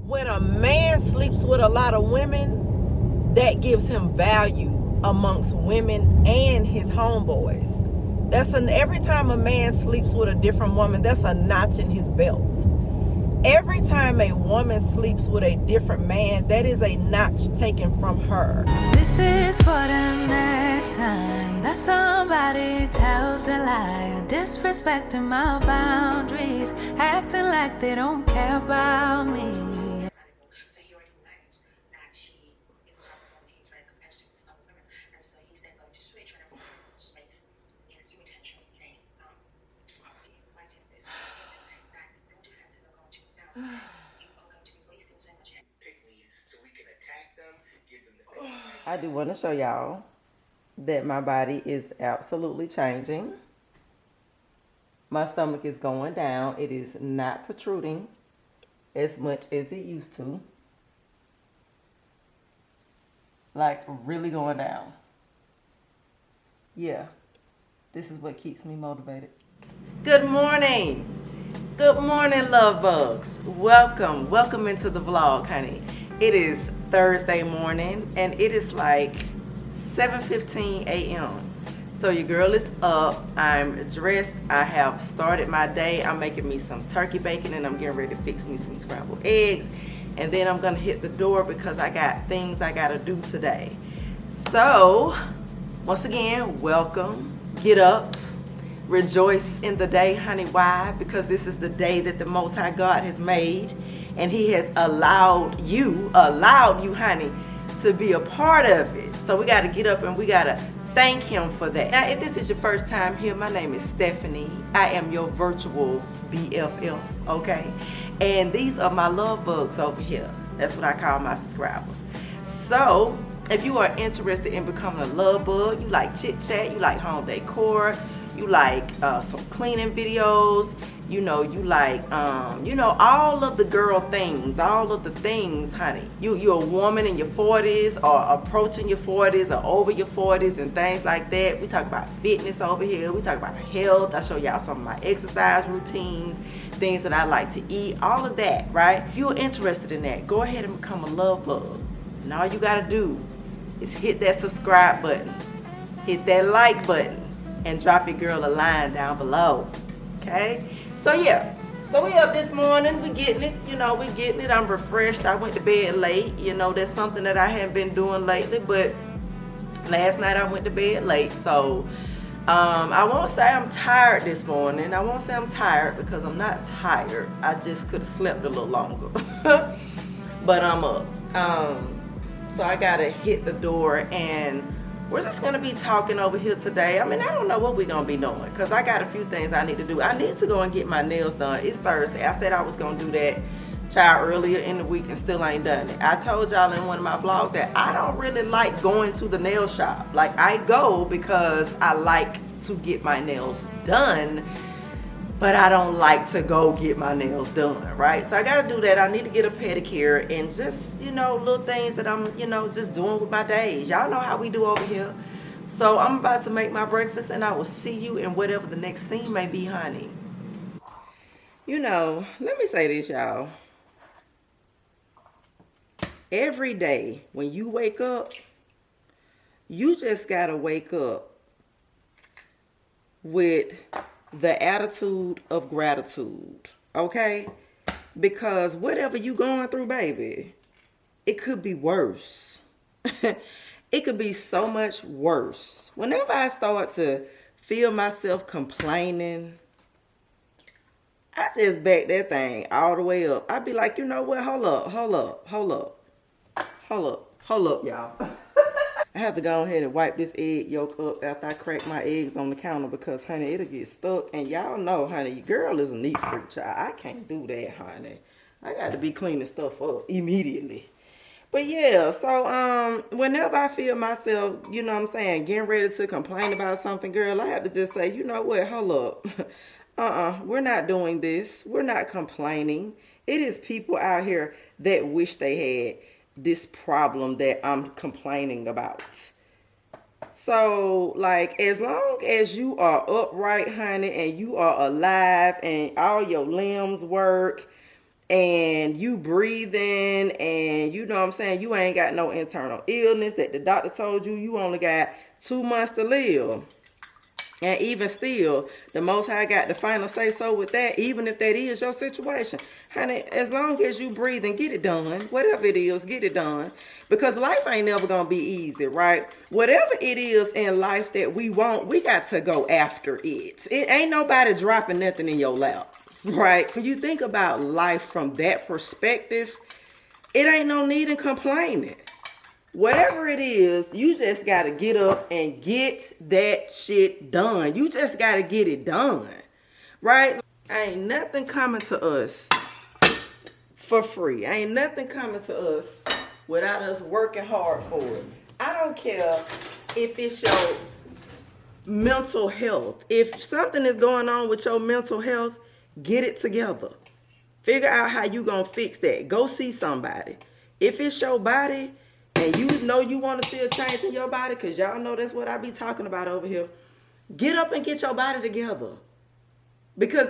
When a man sleeps with a lot of women, that gives him value amongst women and his homeboys. Every time a man sleeps with a different woman, that's a notch in his belt. Every time a woman sleeps with a different man, that is a notch taken from her. This is for the next time that somebody tells a lie, disrespecting my boundaries, acting like they don't care about me. So he already knows that she is the type of woman he's very competitive with other women, and so he's then going to switch whenever space, you intentionally gain fighting this women that your defenses are going to be down. You are going to be wasting so much energy. So we can attack them, give them the I do want to show y'all that my body is absolutely changing. My stomach is going down. It is not protruding as much as it used to. Like really going down. Yeah, this is what keeps me motivated. Good morning. Good morning, love bugs. Welcome into the vlog, honey. It is Thursday morning and it is like 7:15 a.m. So your girl is up. I'm dressed. I have started my day. I'm making me some turkey bacon and I'm getting ready to fix me some scrambled eggs. And then I'm gonna hit the door because I got things I gotta do today. So once again, welcome. Get up. Rejoice in the day, honey. Why? Because this is the day that the Most High God has made, and He has allowed you, honey, to be a part of it. So we got to get up and we got to thank Him for that. Now, if this is your first time here, my name is Stephanie. I am your virtual BFF, okay? And these are my love bugs over here. That's what I call my subscribers. So if you are interested in becoming a love bug, you like chit chat, you like home decor, you like some cleaning videos, you like all of the girl things, all of the things, honey. You're a woman in your 40s or approaching your 40s or over your 40s and things like that. We talk about fitness over here. We talk about health. I show y'all some of my exercise routines, things that I like to eat, all of that, right? If you're interested in that, go ahead and become a love bug. And all you gotta do is hit that subscribe button, hit that like button, and drop your girl a line down below. Okay? So yeah. So we up this morning, we getting it, I'm refreshed. I went to bed late. That's something that I haven't been doing lately, but last night I went to bed late. So I won't say I'm tired this morning. I won't say I'm tired because I'm not tired. I just could have slept a little longer. But I'm up. So I gotta hit the door and we're just gonna be talking over here today. I mean, I don't know what we're gonna be doing because I got a few things I need to do. I need to go and get my nails done. It's Thursday. I said I was gonna do that earlier in the week and still ain't done it. I told y'all in one of my vlogs that I don't really like going to the nail shop. Like, I go because I like to get my nails done, but I don't like to go get my nails done, right? So I gotta do that. I need to get a pedicure and just, little things that I'm, just doing with my days. Y'all know how we do over here. So I'm about to make my breakfast and I will see you in whatever the next scene may be, honey. Let me say this, y'all. Every day when you wake up, you just gotta wake up with the attitude of gratitude, okay? Because whatever you going through, baby, it could be worse. It could be so much worse. Whenever I start to feel myself complaining, I just back that thing all the way up. I be like, you know what? Hold up, y'all. I have to go ahead and wipe this egg yolk up after I crack my eggs on the counter because, honey, it'll get stuck. And y'all know, honey, your girl is a neat freak, child. I can't do that, honey. I got to be cleaning stuff up immediately. But yeah, so whenever I feel myself, getting ready to complain about something, girl, I have to just say, you know what, hold up. We're not doing this. We're not complaining. It is people out here that wish they had this problem that I'm complaining about. So, like, as long as you are upright, honey, and you are alive and all your limbs work, and you breathing, and you know what I'm saying, you ain't got no internal illness that the doctor told you only got 2 months to live. And even still, the Most High got the final say so with that, even if that is your situation. Honey, as long as you breathe and get it done, whatever it is, get it done. Because life ain't never going to be easy, right? Whatever it is in life that we want, we got to go after it. It ain't nobody dropping nothing in your lap, right? When you think about life from that perspective, it ain't no need in complaining. Whatever it is, you just got to get up and get that shit done. You just got to get it done, right? Ain't nothing coming to us for free. Ain't nothing coming to us without us working hard for it. I don't care if it's your mental health. If something is going on with your mental health, get it together. Figure out how you gonna fix that. Go see somebody. If it's your body, and you know you want to see a change in your body, because y'all know that's what I be talking about over here, get up and get your body together. Because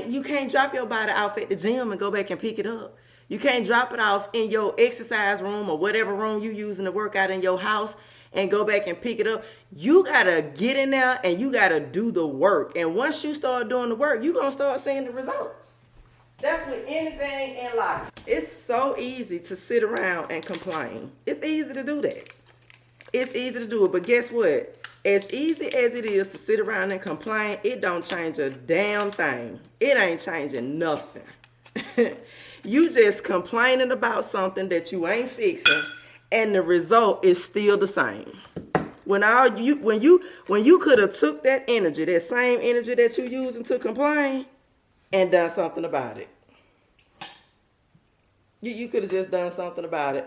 you can't drop your body off at the gym and go back and pick it up. You can't drop it off in your exercise room or whatever room you using to work out in your house and go back and pick it up. You got to get in there and you got to do the work. And once you start doing the work, you're going to start seeing the results. That's with anything in life. It's so easy to sit around and complain. It's easy to do that. It's easy to do it. But guess what? As easy as it is to sit around and complain, it don't change a damn thing. It ain't changing nothing. You just complaining about something that you ain't fixing, and the result is still the same. When you could have took that energy, that same energy that you using to complain, and done something about it. You could have just done something about it.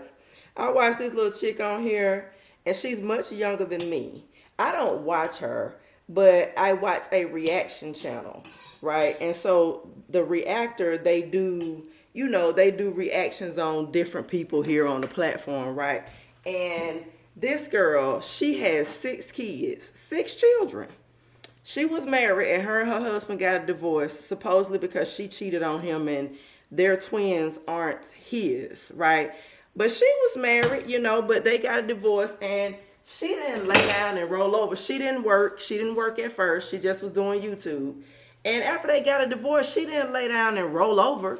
I watched this little chick on here, and she's much younger than me. I don't watch her, but I watch a reaction channel, right? And so the reactor, they do reactions on different people here on the platform, right? And this girl, she has 6 kids, 6 children. She was married, and her husband got a divorce, supposedly because she cheated on him and their twins aren't his, right? But she was married, but they got a divorce, and she didn't lay down and roll over. She didn't work. She didn't work at first. She just was doing YouTube. And after they got a divorce, she didn't lay down and roll over.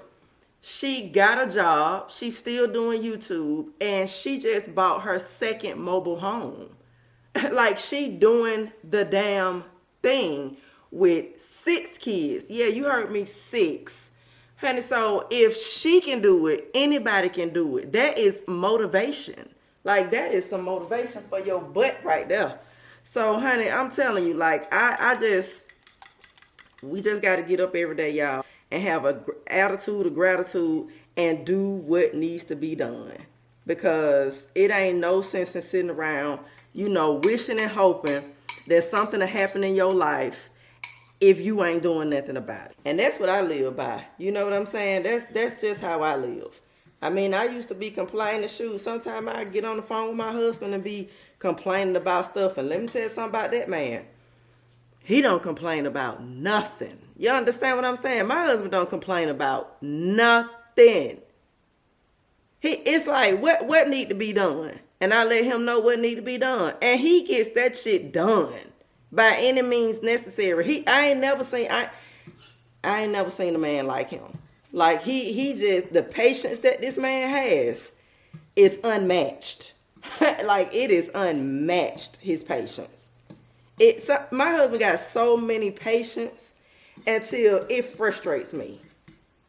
She got a job. She's still doing YouTube, and she just bought her second mobile home. Like, she doing the damn thing with 6 kids. Yeah, you heard me, 6. Honey, so if she can do it, anybody can do it. That is motivation. Like, that is some motivation for your butt right there. So, honey, I'm telling you, like, we just got to get up every day, y'all, and have an attitude of gratitude and do what needs to be done. Because it ain't no sense in sitting around, wishing and hoping that something will happen in your life if you ain't doing nothing about it. And that's what I live by. You know what I'm saying? That's just how I live. I mean, I used to be complaining. Shoot, sometimes I get on the phone with my husband and be complaining about stuff. And let me tell you something about that man. He don't complain about nothing. You understand what I'm saying? My husband don't complain about nothing. It's like, what need to be done? And I let him know what need to be done. And he gets that shit done by any means necessary. I ain't never seen a man like him. Like, he just, the patience that this man has is unmatched. Like, it is unmatched, his patience. My husband got so many patience until it frustrates me.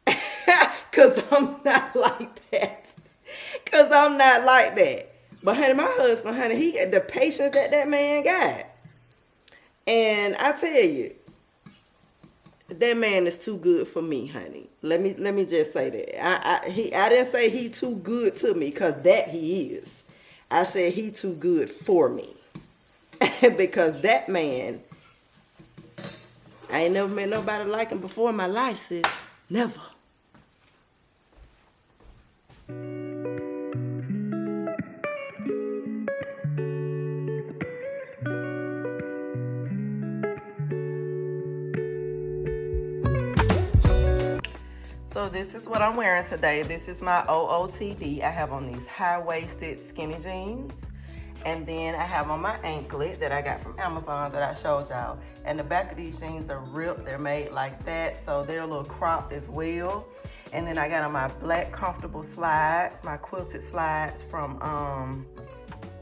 Because I'm not like that. But, honey, my husband, honey, he got the patience that man got. And I tell you, that man is too good for me, honey. Let me just say that. I didn't say he too good to me, because that he is. I said he too good for me. Because that man, I ain't never met nobody like him before in my life, sis. Never. So this is what I'm wearing today. This is my OOTD. I have on these high-waisted skinny jeans. And then I have on my anklet that I got from Amazon that I showed y'all. And the back of these jeans are ripped. They're made like that, so they're a little cropped as well. And then I got on my black comfortable slides, my quilted slides from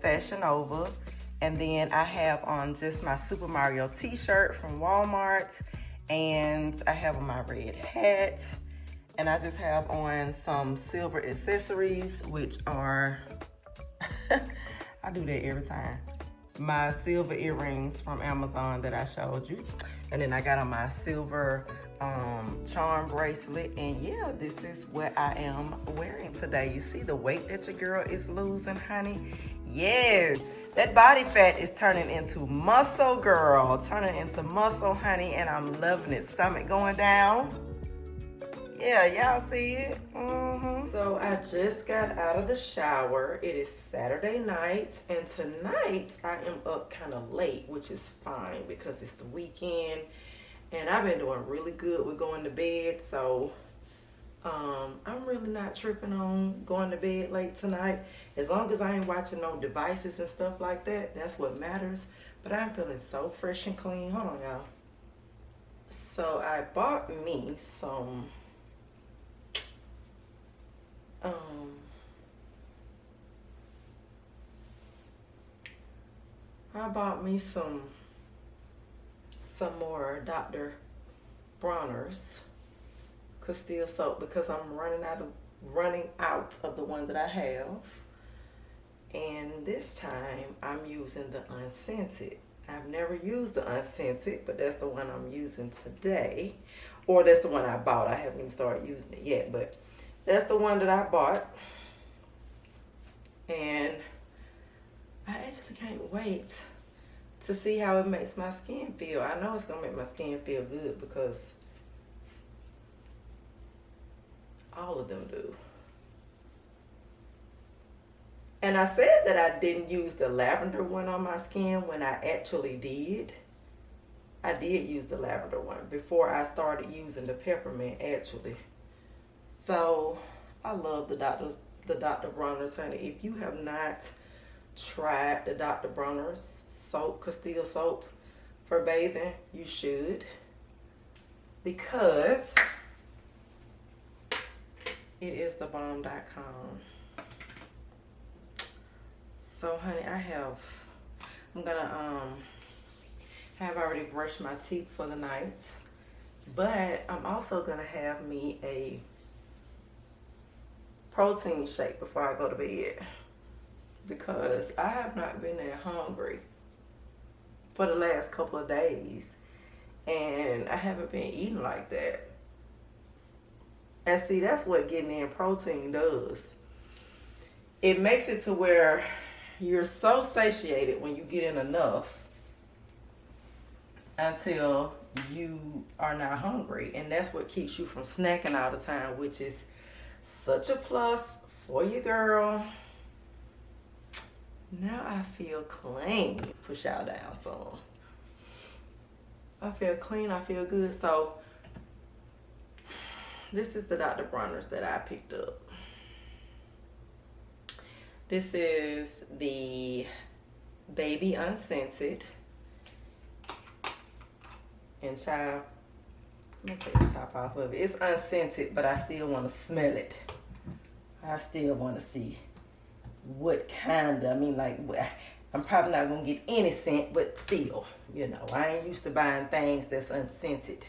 Fashion Nova. And then I have on just my Super Mario t-shirt from Walmart. And I have on my red hat. And I just have on some silver accessories, which are, I do that every time. My silver earrings from Amazon that I showed you. And then I got on my silver charm bracelet. And yeah, this is what I am wearing today. You see the weight that your girl is losing, honey? Yes, that body fat is turning into muscle, girl. Turning into muscle, honey, and I'm loving it. Stomach going down. Yeah, y'all see it? So I just got out of the shower. It is Saturday night, and tonight I am up kind of late, which is fine because it's the weekend, and I've been doing really good with going to bed, so I'm really not tripping on going to bed late tonight. As long as I ain't watching no devices and stuff like that, that's what matters. But I'm feeling so fresh and clean. Hold on, y'all. So I bought me some some more Dr. Bronner's Castile soap because I'm running out of the one that I have. And this time I'm using the unscented. I've never used the unscented, but that's the one I'm using today. Or that's the one I bought. I haven't even started using it yet, but that's the one that I bought. And I actually can't wait to see how it makes my skin feel. I know it's going to make my skin feel good because all of them do. And I said that I didn't use the lavender one on my skin when I actually did. I did use the lavender one before I started using the peppermint, actually. So I love the Dr. Bronner's, honey. If you have not tried the Dr. Bronner's soap, Castile soap for bathing, you should, because it is thebomb.com. So honey, I have already brushed my teeth for the night, but I'm also gonna have me a protein shake before I go to bed because I have not been that hungry for the last couple of days, and I haven't been eating like that. And see, that's what getting in protein does. It makes it to where you're so satiated when you get in enough until you are not hungry. And that's what keeps you from snacking all the time, which is such a plus for you, girl. Now I feel clean. Push y'all down some. I feel clean. I feel good. So this is the Dr. Bronner's that I picked up. This is the Baby Unscented. And child, let me take the top off of it. It's unscented, but I still want to smell it. I still want to see what kind of, I'm probably not going to get any scent, but still, you know, I ain't used to buying things that's unscented.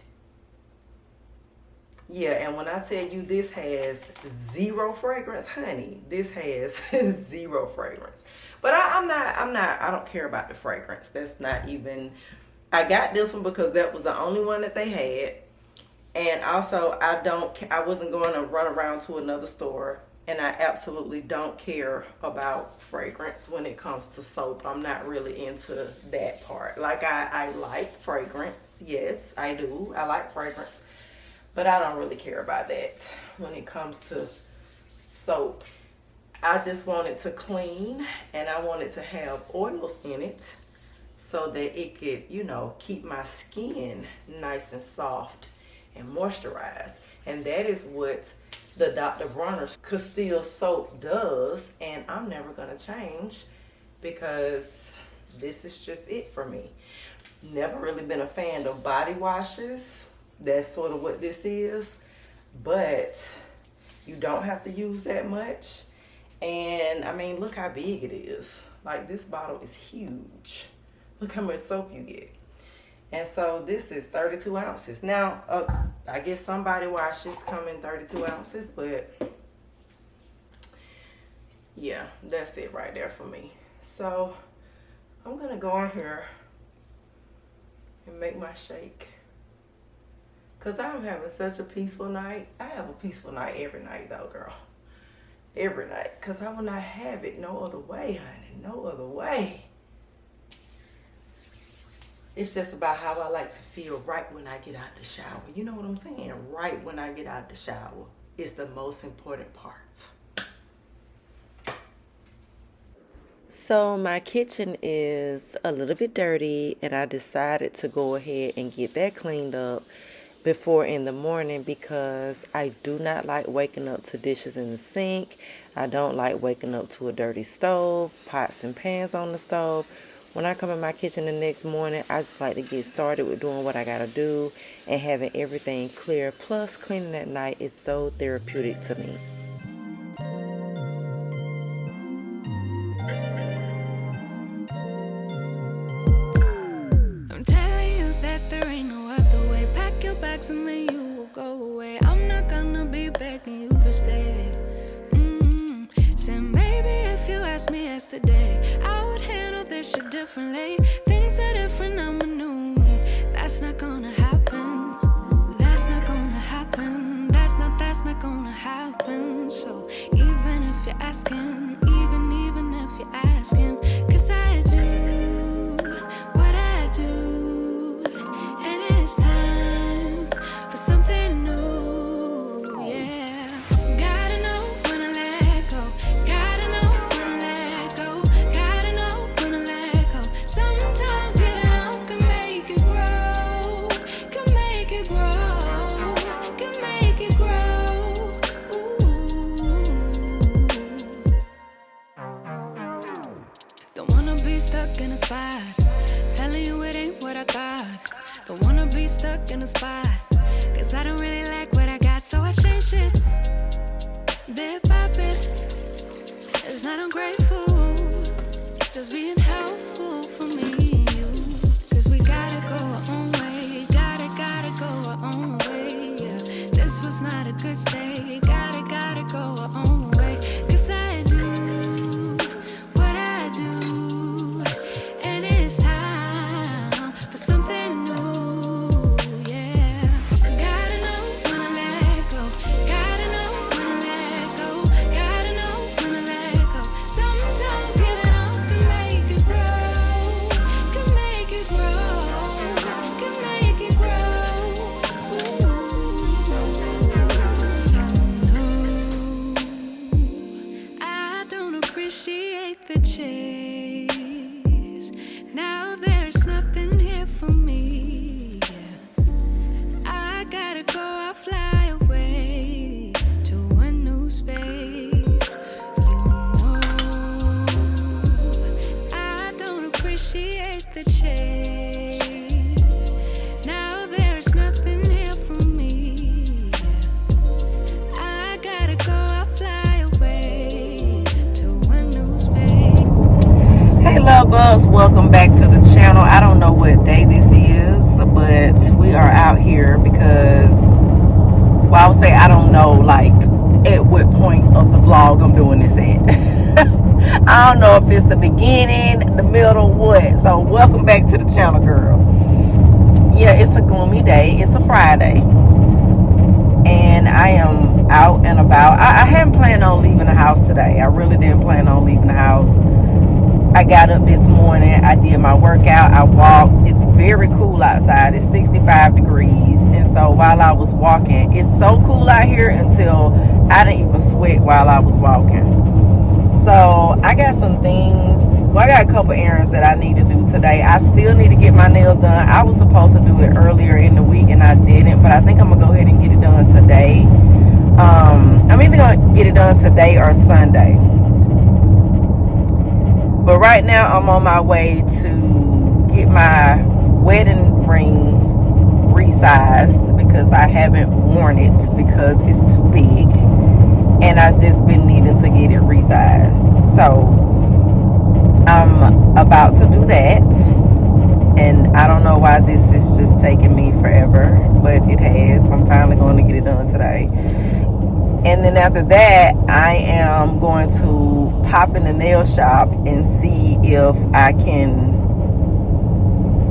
Yeah, and when I tell you this has zero fragrance, honey, this has zero fragrance. But I don't care about the fragrance. That's not even, I got this one because that was the only one that they had. And also, I wasn't going to run around to another store. And I absolutely don't care about fragrance when it comes to soap. I'm not really into that part. Like, I like fragrance. Yes, I do. I like fragrance. But I don't really care about that when it comes to soap. I just want it to clean, and I want it to have oils in it so that it could, you know, keep my skin nice and soft and moisturized. And that is what the Dr. Bronner's Castile soap does. And I'm never going to change because this is just it for me. Never really been a fan of body washes. That's sort of what this is. But you don't have to use that much. And I mean, look how big it is. Like, this bottle is huge. Look how much soap you get. And so this is 32 ounces. Now, I guess some body washes come in 32 ounces, but yeah, that's it right there for me. So I'm gonna go in here and make my shake. Cause I'm having such a peaceful night. I have a peaceful night every night though, girl. Every night. Cause I will not have it no other way, honey. No other way. It's just about how I like to feel right when I get out of the shower. You know what I'm saying? Right when I get out of the shower is the most important part. So my kitchen is a little bit dirty, and I decided to go ahead and get that cleaned up before in the morning because I do not like waking up to dishes in the sink. I don't like waking up to a dirty stove, pots and pans on the stove. When I come in my kitchen the next morning, I just like to get started with doing what I gotta do and having everything clear. Plus, cleaning at night is so therapeutic to me. I'm telling you that there ain't no other way. Pack your bags and then you will go away. I'm not gonna be begging you to stay. Said maybe if you asked me yesterday, I would handle this shit differently. Things are different, I'm a new me. That's not gonna happen. That's not gonna happen. That's not gonna happen. So even if you're asking, even if you're asking, 'cause I do what I do, and it's time for something new, yeah. Gotta know when to let go. Gotta know when to let go. Gotta know when to let go. Sometimes giving up can make it grow. Can make it grow. Can make it grow. Ooh. Don't wanna be stuck in a spot, telling you it ain't what I thought. Don't wanna be stuck in a spot, 'cause I don't really like what I got, so I changed it bit by bit. It's not ungrateful, just being helpful for me and you. 'Cause we gotta go our own way, gotta go our own way, yeah. This was not a good stay, gotta go our own way. 'Cause I do what I do, and it's time for something new, yeah. Gotta know when to let go. Gotta know when to let go. Gotta know when to let go. Sometimes giving up can make it grow. Can make it grow. Can make it grow. I don't appreciate the chase. Now there's nothing here for me, yeah. I gotta go, I'll fly away to a new space. You know, I don't appreciate the chase. Now there's nothing here for me, yeah. I gotta go, I'll fly away to a new space. Hey love bugs, welcome back to the channel. I don't know what day this is, but we are out here because, well, I would say I don't know like at what point of the vlog I'm doing this at. I don't know if it's the beginning, the middle, what. So welcome back to the channel, girl. Yeah, it's a gloomy day. It's a Friday. And I am out and about. I hadn't planned on leaving the house today. I really didn't plan on leaving the house. I got up this morning, I did my workout, I walked. It's very cool outside, it's 65 degrees. And so while I was walking, it's so cool out here until I didn't even sweat while I was walking. So I got some things Well, I got a couple errands that I need to do today. I still need to get my nails done. I was supposed to do it earlier in the week and I didn't, but I think I'm gonna go ahead and get it done today. I'm either gonna get it done today or Sunday. But right now I'm on my way to get my wedding ring resized because I haven't worn it because it's too big, and I just been needing to get it resized. So I'm about to do that, and I don't know why this is just taking me forever, but it has. I'm finally going to get it done today. And then after that, I am going to pop in the nail shop and see if I can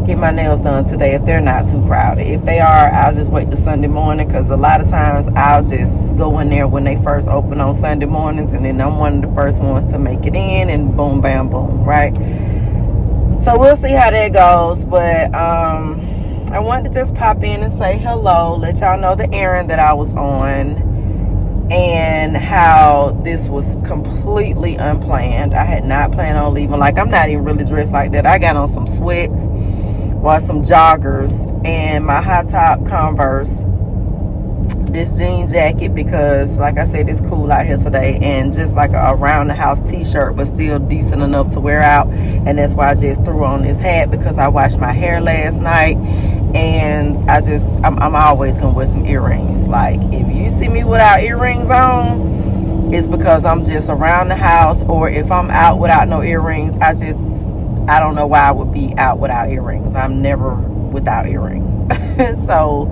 get my nails done today if they're not too crowded. If they are, I'll just wait till Sunday morning, because a lot of times I'll just go in there when they first open on Sunday mornings, and then I'm one of the first ones to make it in, and boom, bam, boom, right? So we'll see how that goes. But I wanted to just pop in and say hello, let y'all know the errand that I was on and how this was completely unplanned. I had not planned on leaving. Like, I'm not even really dressed like that. I got on some sweats or some joggers and my high top Converse, this jean jacket, because like I said, it's cool out here today, and just like a around the house t-shirt, but still decent enough to wear out. And that's why I just threw on this hat, because I washed my hair last night, and I'm always gonna wear some earrings. Like, if you see me without earrings on, it's because I'm just around the house, or if I'm out without no earrings, I don't know why I would be out without earrings. I'm never without earrings. So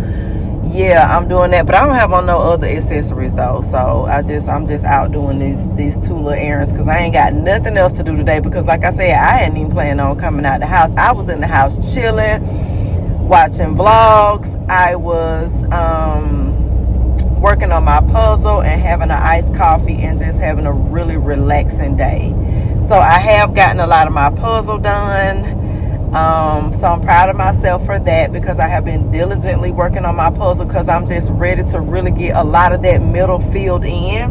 yeah, I'm doing that, but I don't have on no other accessories though. So I'm just out doing these two little errands, because I ain't got nothing else to do today. Because like I said, I hadn't even planned on coming out the house. I was in the house chilling, watching vlogs. I was working on my puzzle and having an iced coffee and just having a really relaxing day. So I have gotten a lot of my puzzle done. So I'm proud of myself for that, because I have been diligently working on my puzzle, because I'm just ready to really get a lot of that middle filled in.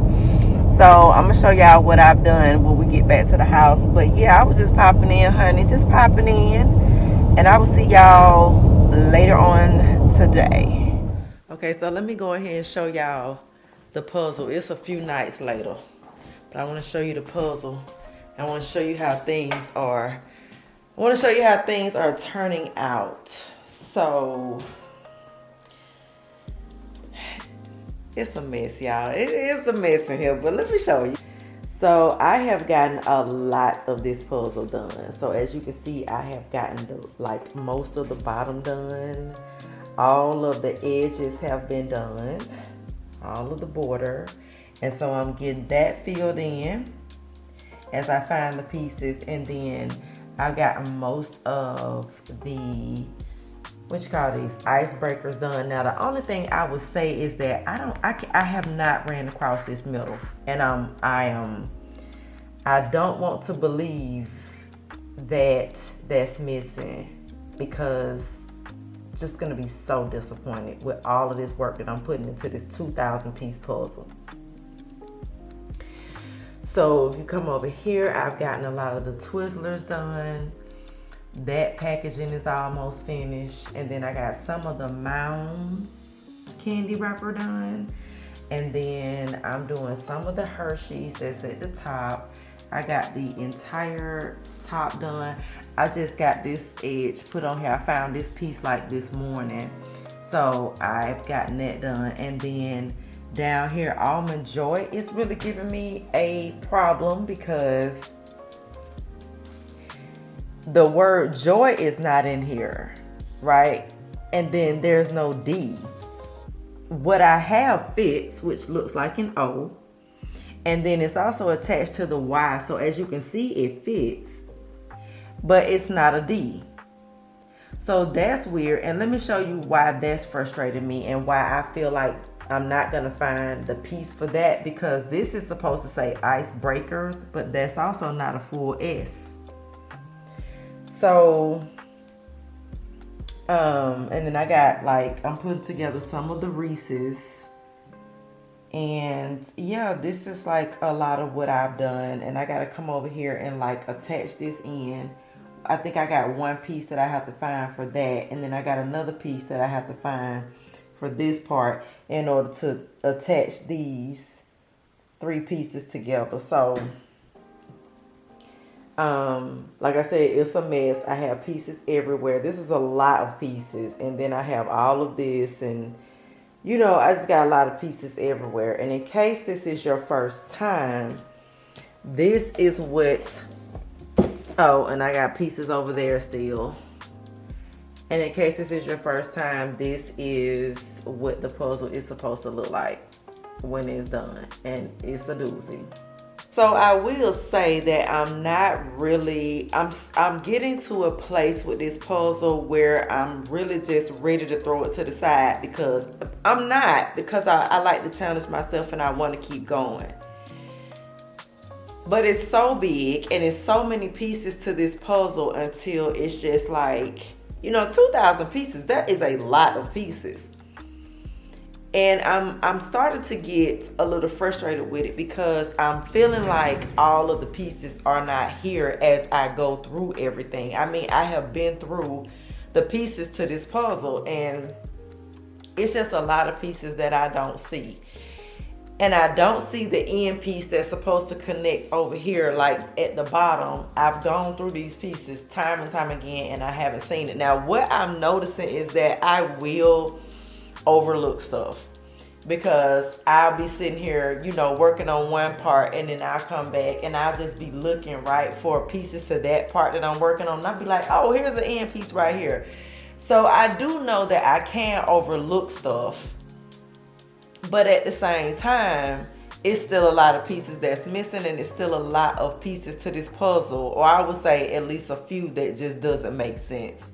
So I'm gonna show y'all what I've done when we get back to the house. But yeah, I was just popping in, honey, just popping in, and I will see y'all later on today. Okay, so let me go ahead and show y'all the puzzle. It's a few nights later, but I want to show you the puzzle. I want to show you how things are. I want to show you how things are turning out. So it's a mess, y'all. It is a mess in here, but let me show you. So I have gotten a lot of this puzzle done. So as you can see, I have gotten most of the bottom done. All of the edges have been done. All of the border. And so I'm getting that filled in as I find the pieces, and then I've gotten most of the, icebreakers done. Now the only thing I would say is that I have not ran across this middle, and I don't want to believe that that's missing, because just gonna be so disappointed with all of this work that I'm putting into this 2,000 piece puzzle. So if you come over here, I've gotten a lot of the Twizzlers done. That packaging is almost finished. And then I got some of the Mounds candy wrapper done. And then I'm doing some of the Hershey's that's at the top. I got the entire top done. I just got this edge put on here. I found this piece like this morning. So I've gotten that done. And then down here, Almond Joy is really giving me a problem, because the word joy is not in here, right? And then there's no D. What I have fits, which looks like an O, and then it's also attached to the Y. So as you can see, it fits, but it's not a D. So that's weird. And let me show you why that's frustrating me, and why I feel like I'm not gonna find the piece for that, because this is supposed to say icebreakers, but that's also not a full S. So and then I got I'm putting together some of the Reese's, And yeah, this is like a lot of what I've done. And I got to come over here and like attach this in. I think I got one piece that I have to find for that. And then I got another piece that I have to find for this part in order to attach these 3 pieces together. So, like I said, it's a mess. I have pieces everywhere. This is a lot of pieces. And then I have all of this, and you know, I just got a lot of pieces everywhere. And in case this is your first time, this is what, oh, and I got pieces over there still. And in case this is your first time, this is what the puzzle is supposed to look like when it's done. And it's a doozy. So I will say that I'm not really, I'm getting to a place with this puzzle where I'm really just ready to throw it to the side, because I'm not, because I like to challenge myself and I want to keep going. But it's so big and it's so many pieces to this puzzle until it's just like, you know, 2,000 pieces, that is a lot of pieces. And I'm starting to get a little frustrated with it, because I'm feeling like all of the pieces are not here as I go through everything. I mean, I have been through the pieces to this puzzle, and it's just a lot of pieces that I don't see. And I don't see the end piece that's supposed to connect over here, like at the bottom. I've gone through these pieces time and time again, and I haven't seen it. Now, what I'm noticing is that I will overlook stuff, because I'll be sitting here, you know, working on one part, and then I'll come back and I'll just be looking right for pieces to that part that I'm working on, and I'll be like, oh, here's an end piece right here. So I do know that I can overlook stuff, but at the same time, it's still a lot of pieces that's missing, and it's still a lot of pieces to this puzzle, or I would say at least a few that just doesn't make sense.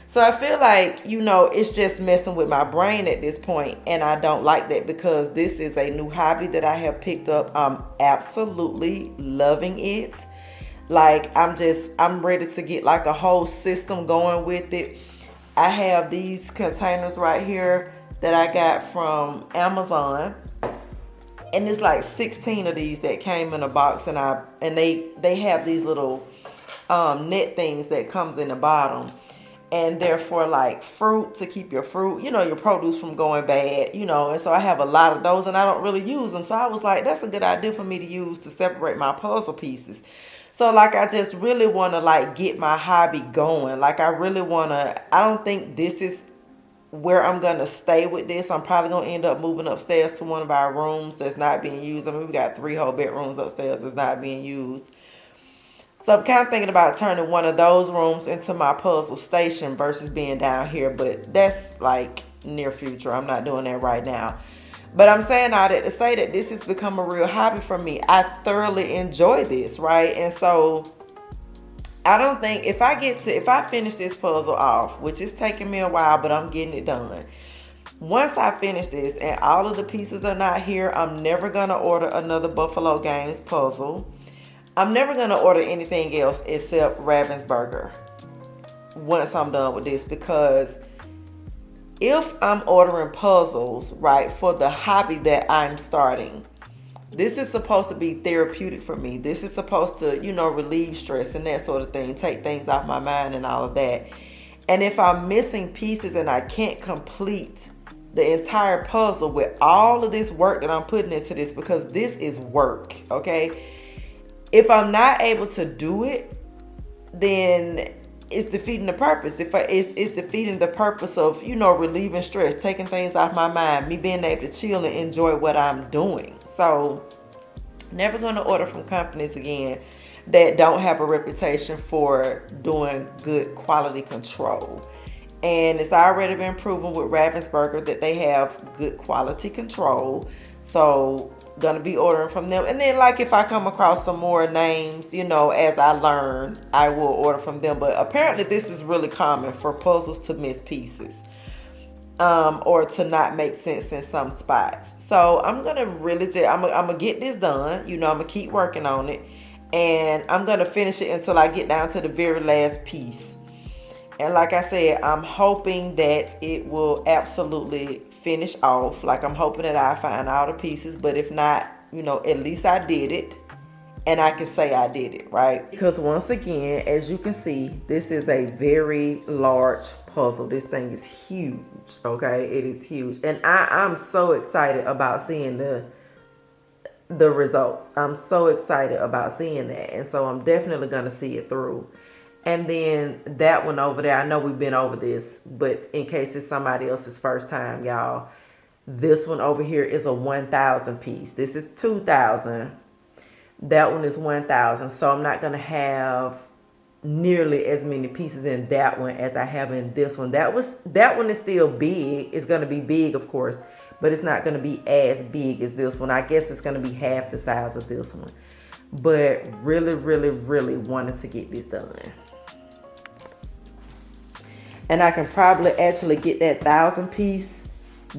So I feel like, you know, it's just messing with my brain at this point, and I don't like that, because this is a new hobby that I have picked up. I'm absolutely loving it. Like, I'm ready to get like a whole system going with it. I have these containers right here that I got from Amazon, and it's like 16 of these that came in a box, and they have these little net things that comes in the bottom. And they're for like fruit, to keep your fruit, you know, your produce from going bad, you know. And so I have a lot of those, and I don't really use them. So I was like, that's a good idea for me to use to separate my puzzle pieces. So like, I just really want to like get my hobby going. Like, I really want to, I don't think this is where I'm going to stay with this. I'm probably going to end up moving upstairs to one of our rooms that's not being used. I mean, we got 3 whole bedrooms upstairs that's not being used. So I'm kind of thinking about turning one of those rooms into my puzzle station versus being down here. But that's like near future. I'm not doing that right now. But I'm saying all that to say that this has become a real hobby for me. I thoroughly enjoy this, right? And so I don't think, if I finish this puzzle off, which is taking me a while, but I'm getting it done. Once I finish this and all of the pieces are not here, I'm never going to order another Buffalo Games puzzle. I'm never going to order anything else except Ravensburger once I'm done with this, because if I'm ordering puzzles, right, for the hobby that I'm starting, this is supposed to be therapeutic for me. This is supposed to, you know, relieve stress and that sort of thing, take things off my mind and all of that. And if I'm missing pieces and I can't complete the entire puzzle with all of this work that I'm putting into this, because this is work, okay? If I'm not able to do it, then it's defeating the purpose. It's defeating the purpose of, you know, relieving stress, taking things off my mind, me being able to chill and enjoy what I'm doing. So, never going to order from companies again that don't have a reputation for doing good quality control. And it's already been proven with Ravensburger that they have good quality control. So, gonna be ordering from them. And then, like, if I come across some more names, you know, as I learn, I will order from them. But apparently this is really common for puzzles to miss pieces, or to not make sense in some spots. So I'm gonna really I'm gonna get this done. You know, I'm gonna keep working on it, and I'm gonna finish it until I get down to the very last piece. And like I said, I'm hoping that it will absolutely finish off. Like, I'm hoping that I find all the pieces, but if not, you know, at least I did it. And I can say I did it, right? Because once again, as you can see, this is a very large puzzle. This thing is huge, okay? It is huge. And I'm so excited about seeing the results. I'm so excited about seeing that. And so I'm definitely going to see it through. And then that one over there, I know we've been over this, but in case it's somebody else's first time, y'all, this one over here is a 1,000 piece. This is 2,000. That one is 1,000. So I'm not going to have nearly as many pieces in that one as I have in this one. That one is still big. It's going to be big, of course, but it's not going to be as big as this one. I guess it's going to be half the size of this one. But really, really, really wanted to get this done. And I can probably actually get that 1,000 piece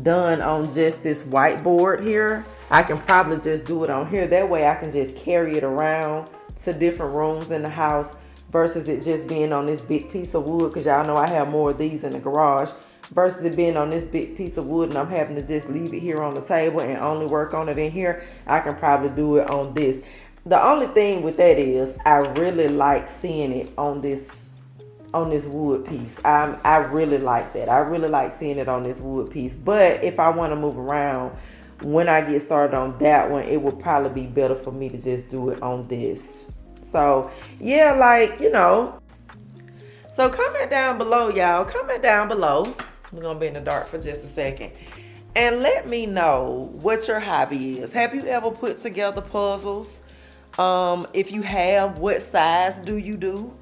done on just this whiteboard here. I can probably just do it on here. That way I can just carry it around to different rooms in the house versus it just being on this big piece of wood, because y'all know I have more of these in the garage, versus it being on this big piece of wood and I'm having to just leave it here on the table and only work on it in here. I can probably do it on this. The only thing with that is I really like seeing it on this wood piece. I really like that. I really like seeing it on this wood piece. But if I want to move around, when I get started on that one, it would probably be better for me to just do it on this. So, yeah, like, you know. So comment down below, y'all. Comment down below. We're going to be in the dark for just a second. And let me know what your hobby is. Have you ever put together puzzles? If you have, what size do you do?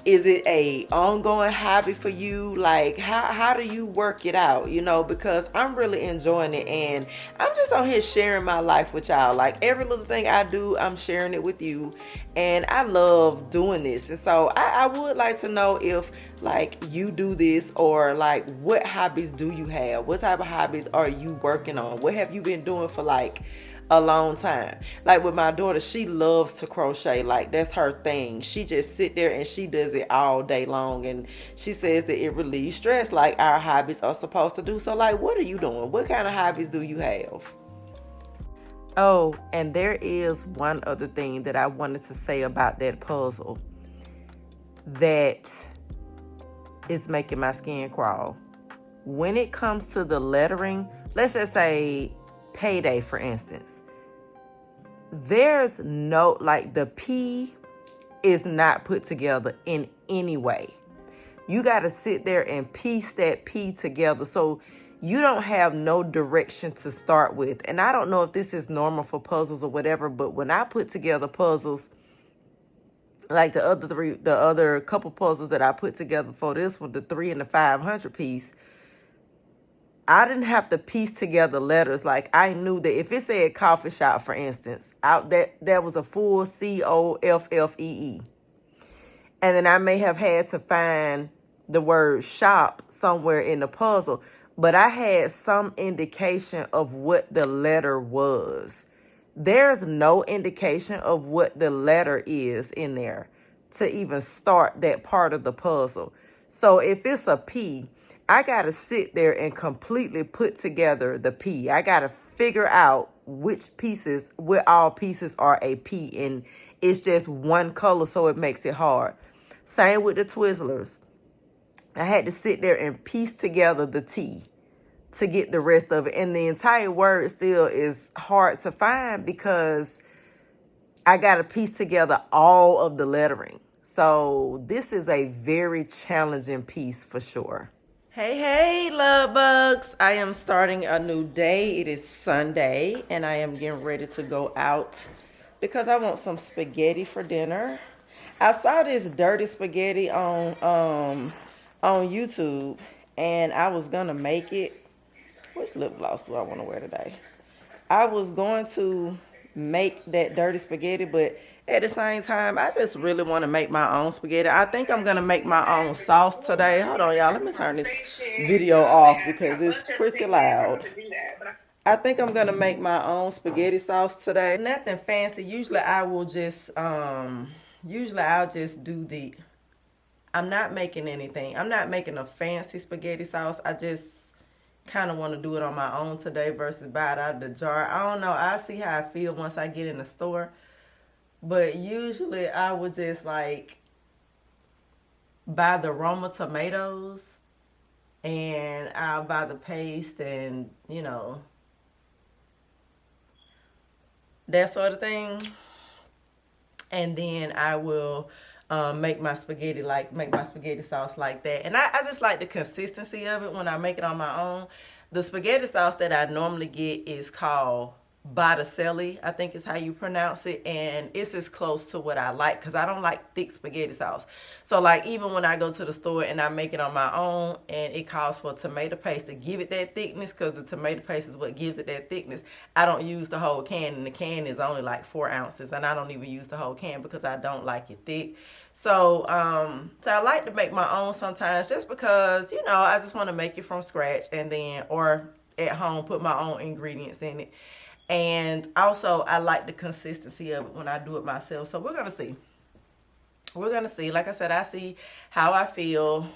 Is it a ongoing hobby for you? Like, how do you work it out? You know, because I'm really enjoying it, and I'm just on here sharing my life with y'all. Like, every little thing I do, I'm sharing it with you, and I love doing this. And so I would like to know if, like, you do this, or like, what hobbies do you have? What type of hobbies are you working on? What have you been doing for, like, a long time? Like with my daughter, she loves to crochet. Like, that's her thing. She just sit there and she does it all day long, and she says that it relieves stress like our hobbies are supposed to do. So, like, what are you doing? What kind of hobbies do you have? Oh, and there is one other thing that I wanted to say about that puzzle that is making my skin crawl. When it comes to the lettering, let's just say payday, for instance, there's no, like, the P is not put together in any way. You got to sit there and piece that P together, so you don't have no direction to start with. And I don't know if this is normal for puzzles or whatever, but when I put together puzzles, like the other couple puzzles that I put together for this one, the 3 and the 500 piece, I didn't have to piece together letters. Like, I knew that if it said coffee shop, for instance, that was a full COFFEE. And then I may have had to find the word shop somewhere in the puzzle, but I had some indication of what the letter was. There's no indication of what the letter is in there to even start that part of the puzzle. So if it's a P, I got to sit there and completely put together the P. I got to figure out what all pieces are a P, and it's just one color, so it makes it hard. Same with the Twizzlers. I had to sit there and piece together the T to get the rest of it. And the entire word still is hard to find because I got to piece together all of the lettering. So this is a very challenging piece for sure. Hey, love bugs. I am starting a new day. It is Sunday, and I am getting ready to go out because I want some spaghetti for dinner. I saw this dirty spaghetti on YouTube, and I was going to make it. Which lip gloss do I want to wear today? I was going to make that dirty spaghetti, but at the same time, I just really want to make my own spaghetti. I think I'm going to make my own sauce today. Hold on, y'all. Let me turn this video off because it's pretty loud. I think I'm going to make my own spaghetti sauce today. Nothing fancy. Usually I'll just do I'm not making anything. I'm not making a fancy spaghetti sauce. I just kind of want to do it on my own today versus buy it out of the jar. I don't know. I'll see how I feel once I get in the store. But usually I would just like buy the Roma tomatoes and I'll buy the paste and, you know, that sort of thing. And then I will make my spaghetti sauce like that. And I just like the consistency of it when I make it on my own. The spaghetti sauce that I normally get is called Botticelli, I think is how you pronounce it, and it's as close to what I like because I don't like thick spaghetti sauce. So like even when I go to the store and I make it on my own and it calls for tomato paste to give it that thickness, because the tomato paste is what gives it that thickness, I don't use the whole can, and the can is only like 4 ounces, and I don't even use the whole can because I don't like it thick. So so I like to make my own sometimes just because, you know, I just want to make it from scratch, and then or at home put my own ingredients in it. And also, I like the consistency of it when I do it myself. So we're going to see. We're going to see. Like I said, I see how I feel.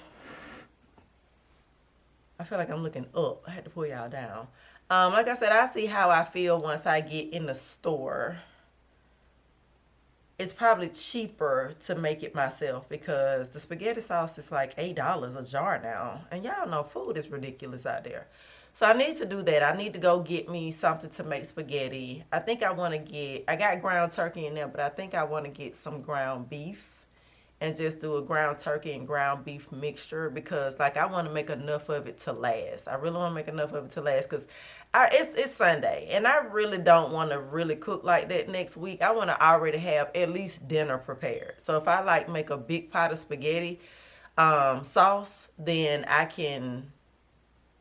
I feel like I'm looking up. I had to pull y'all down. Like I said, I see how I feel once I get in the store. It's probably cheaper to make it myself because the spaghetti sauce is like $8 a jar now. And y'all know food is ridiculous out there. So I need to do that. I need to go get me something to make spaghetti. I think I want to get, I got ground turkey in there, but I think I want to get some ground beef and just do a ground turkey and ground beef mixture because like I want to make enough of it to last. I really want to make enough of it to last because it's Sunday and I really don't want to really cook like that next week. I want to already have at least dinner prepared. So if I like make a big pot of spaghetti sauce, then I can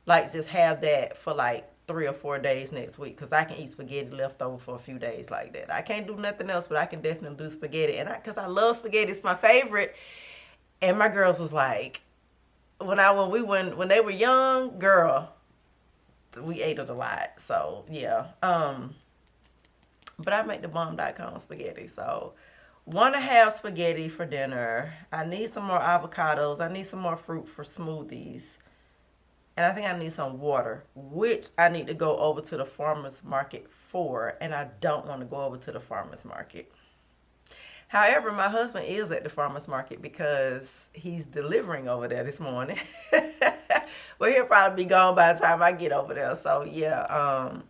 like just have that for like 3 or 4 days next week because I can eat spaghetti left over for a few days like that. I can't do nothing else, but I can definitely do spaghetti. And because I love spaghetti, it's my favorite. And my girls was like, when they were young, girl, we ate it a lot. So yeah. But I make the bomb.com spaghetti. So want to have spaghetti for dinner. I need some more avocados. I need some more fruit for smoothies. And I think I need some water, which I need to go over to the farmer's market for. And I don't want to go over to the farmer's market. However, my husband is at the farmer's market because he's delivering over there this morning. Well, he'll probably be gone by the time I get over there. So, yeah,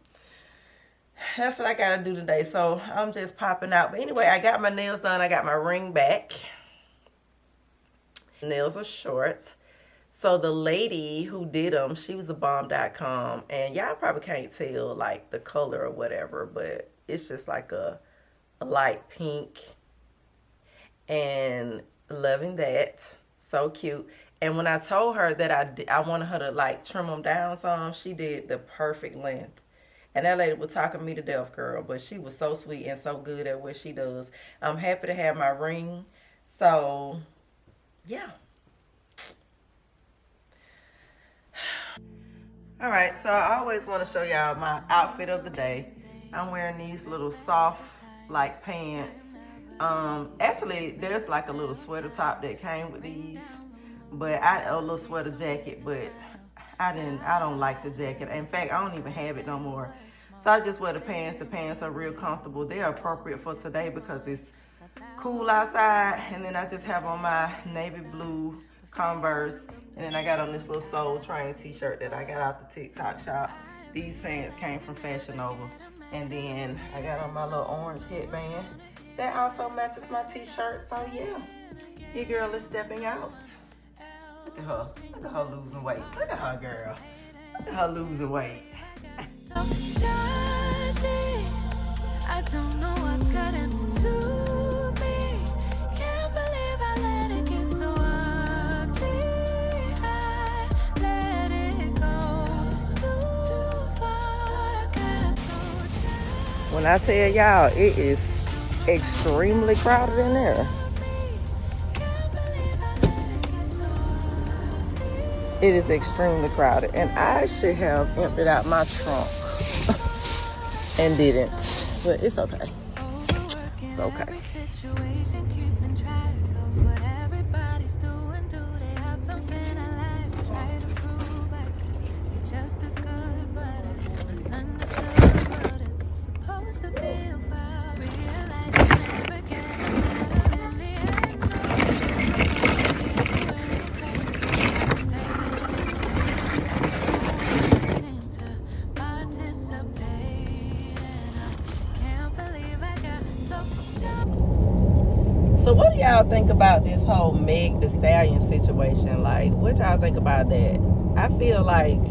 that's what I got to do today. So, I'm just popping out. But anyway, I got my nails done. I got my ring back. Nails are short. So the lady who did them, she was a bomb.com, and y'all probably can't tell like the color or whatever, but it's just like a light pink, and loving that. So cute. And when I told her that I wanted her to like trim them down some, she did the perfect length. And that lady was talking me to death, girl, but she was so sweet and so good at what she does. I'm happy to have my ring. So yeah. Alright, so I always want to show y'all my outfit of the day. I'm wearing these little soft like pants. Actually there's like a little sweater top that came with these, but a little sweater jacket, but I don't like the jacket. In fact, I don't even have it no more. So I just wear the pants. The pants are real comfortable. They're appropriate for today because it's cool outside. And then I just have on my navy blue Converse, and then I got on this little Soul Train t-shirt that I got out the TikTok shop. These pants came from Fashion Nova. And then I got on my little orange headband that also matches my t-shirt. So yeah, your girl is stepping out. Look at her. Look at her losing weight. Look at her, girl. Look at her losing weight. I don't know what got into me. Can't believe I let it get so ugly. I let it go too far. Got so When I tell y'all, it is extremely crowded in there. It is extremely crowded, and I should have emptied out my trunk and didn't, but it's okay. It's okay. just as good, but I misunderstood what it's supposed to be about. Realizing never getting better in the end. Seem to participate, and I can't believe I got so So what do y'all think about this whole Meg Thee Stallion situation? Like, what y'all think about that? I feel like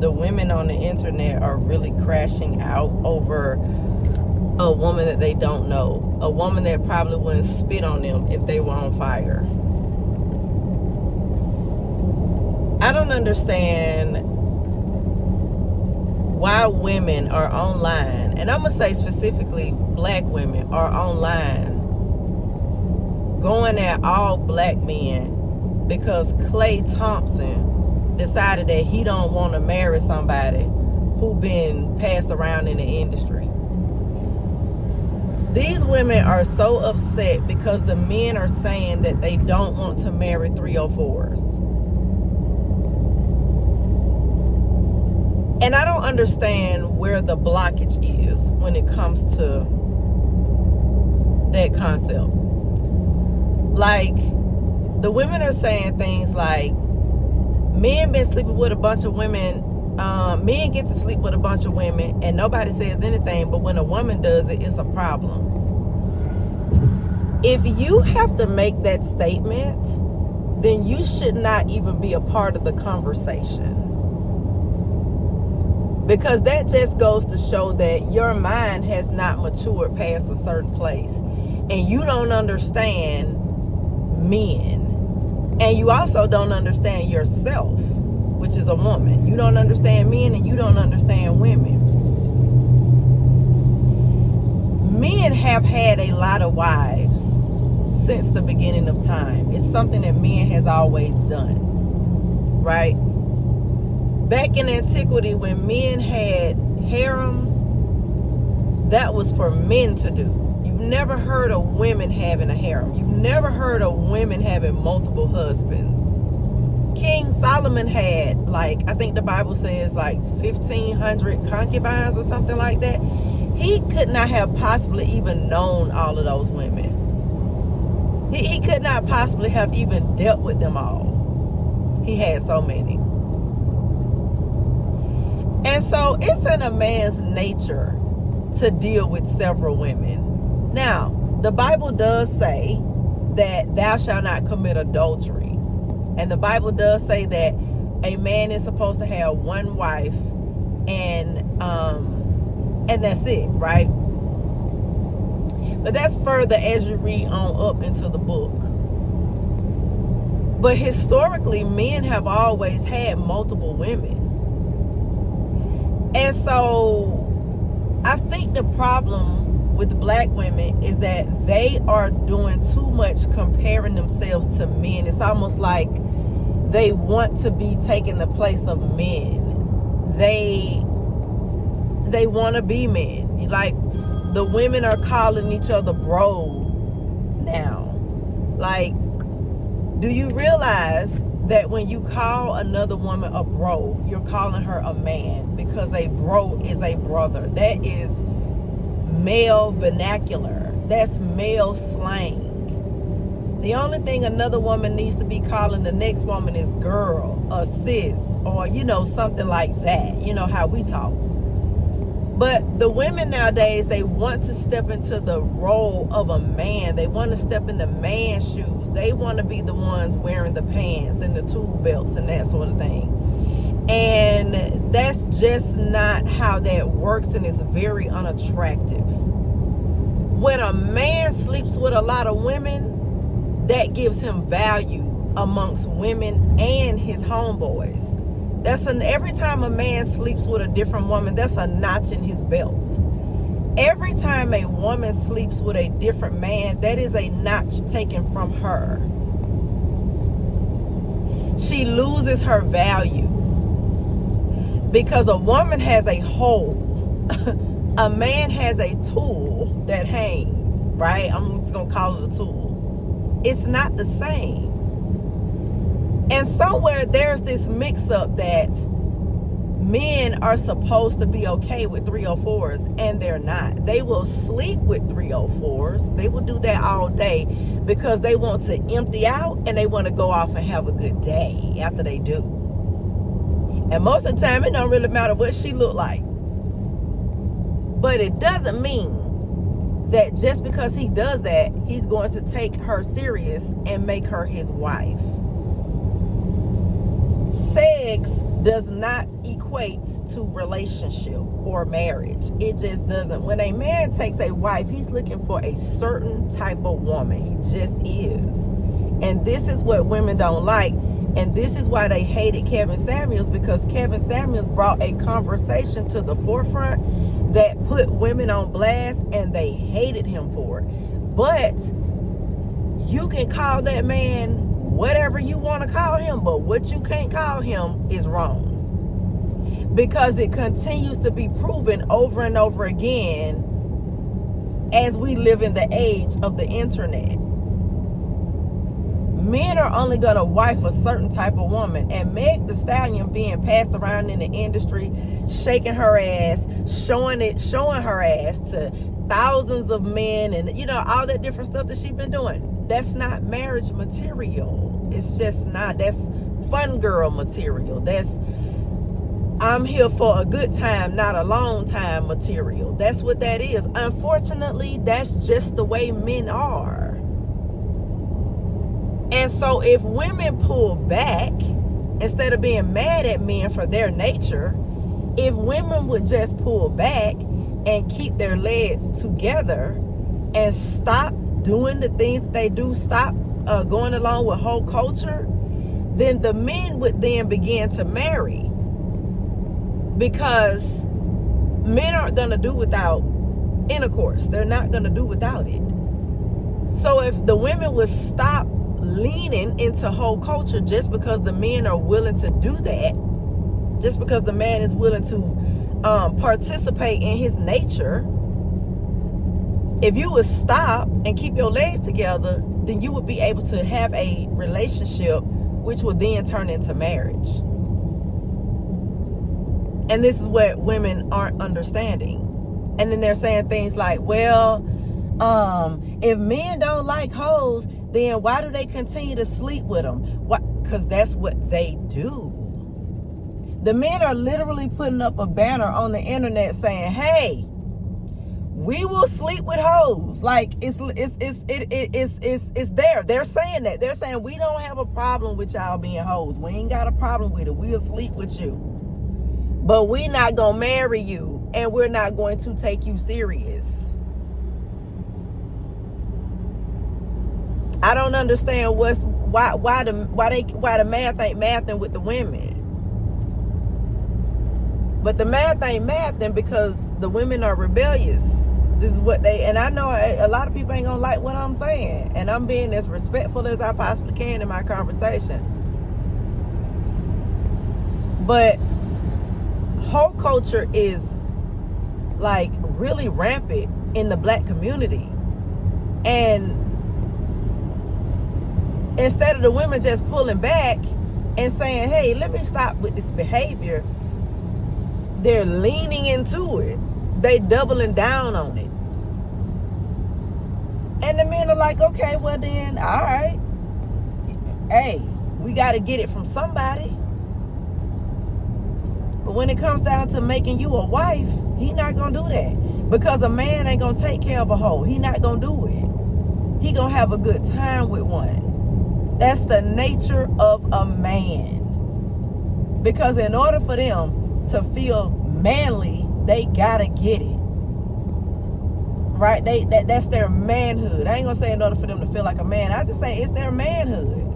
the women on the internet are really crashing out over a woman that they don't know. A woman that probably wouldn't spit on them if they were on fire. I don't understand why women are online, and I'm going to say specifically black women are online going at all black men because Klay Thompson decided that he don't want to marry somebody who been passed around in the industry. These women are so upset because the men are saying that they don't want to marry 304s. And I don't understand where the blockage is when it comes to that concept. Like, the women are saying things like, men been sleeping with a bunch of women, men get to sleep with a bunch of women and nobody says anything, but when a woman does it, it's a problem. If you have to make that statement, then you should not even be a part of the conversation. Because that just goes to show that your mind has not matured past a certain place. And you don't understand men. And you also don't understand yourself, which is a woman. You don't understand men and you don't understand women. Men have had a lot of wives since the beginning of time. It's something that men has always done, right? Back in antiquity, when men had harems, that was for men to do. You've never heard of women having a harem. You've never heard of women having multiple husbands. King Solomon had, like, I think the Bible says like 1,500 concubines or something like that. He could not have possibly even known all of those women. He could not possibly have even dealt with them all. He had so many. And so it's in a man's nature to deal with several women. Now, the Bible does say that thou shalt not commit adultery. And the Bible does say that a man is supposed to have one wife and that's it, right? But that's further as you read on up into the book. But historically, men have always had multiple women. And so I think the problem with black women is that they are doing too much comparing themselves to men. It's almost like they want to be taking the place of men. They want to be men. Like, the women are calling each other bro now. Like, do you realize that when you call another woman a bro, you're calling her a man? Because a bro is a brother. That is male vernacular. That's male slang. The only thing another woman needs to be calling the next woman is girl or sis or, something like that. You know how we talk. But the women nowadays, they want to step into the role of a man. They want to step in the man's shoes. They want to be the ones wearing the pants and the tool belts and that sort of thing. And that's just not how that works, and it's very unattractive. When a man sleeps with a lot of women, that gives him value amongst women and his homeboys. Every time a man sleeps with a different woman, that's a notch in his belt. Every time a woman sleeps with a different man, that is a notch taken from her. She loses her value. Because a woman has a hole. A man has a tool that hangs, right? I'm just going to call it a tool. It's not the same. And somewhere there's this mix-up that men are supposed to be okay with 304s, and they're not. They will sleep with 304s. They will do that all day because they want to empty out and they want to go off and have a good day after they do. And most of the time, it don't really matter what she look like. But it doesn't mean that just because he does that, he's going to take her serious and make her his wife. Sex does not equate to relationship or marriage. It just doesn't. When a man takes a wife, he's looking for a certain type of woman. He just is. And this is what women don't like. And this is why they hated Kevin Samuels, because Kevin Samuels brought a conversation to the forefront that put women on blast, and they hated him for it. But you can call that man whatever you want to call him, but what you can't call him is wrong. Because it continues to be proven over and over again as we live in the age of the internet. Men are only going to wife a certain type of woman. And Meg Thee Stallion being passed around in the industry, shaking her ass, showing her ass to thousands of men, and all that different stuff that she's been doing. That's not marriage material. It's just not. That's fun girl material. That's I'm here for a good time, not a long time material. That's what that is. Unfortunately, that's just the way men are. And so if women pull back, instead of being mad at men for their nature, if women would just pull back and keep their legs together and stop doing the things that they do, stop going along with whole culture, then the men would then begin to marry. Because men aren't going to do without intercourse. They're not going to do without it. So if the women would stop leaning into whole culture just because the men are willing to do that, just because the man is willing to participate in his nature, if you would stop and keep your legs together, then you would be able to have a relationship which will then turn into marriage. And this is what women aren't understanding. And then they're saying things like, well, if men don't like hoes, then why do they continue to sleep with them? Because that's what they do. The men are literally putting up a banner on the internet saying, hey, we will sleep with hoes. Like it's there. They're saying that. They're saying we don't have a problem with y'all being hoes. We ain't got a problem with it. We'll sleep with you. But we're not going to marry you, and we're not going to take you serious. I don't understand why the math ain't mathing with the women. But the math ain't mathing because the women are rebellious. This is what and I know a lot of people ain't gonna like what I'm saying, and I'm being as respectful as I possibly can in my conversation. But whole culture is like really rampant in the black community, and instead of the women just pulling back and saying, hey, let me stop with this behavior, they're leaning into it. They doubling down on it. And the men are like, okay, well then, all right. Hey, we got to get it from somebody. But when it comes down to making you a wife, he not going to do that. Because a man ain't going to take care of a hoe. He not going to do it. He going to have a good time with one. That's the nature of a man. Because in order for them to feel manly, they gotta get it. Right? That's their manhood. I ain't gonna say in order for them to feel like a man. I just say it's their manhood.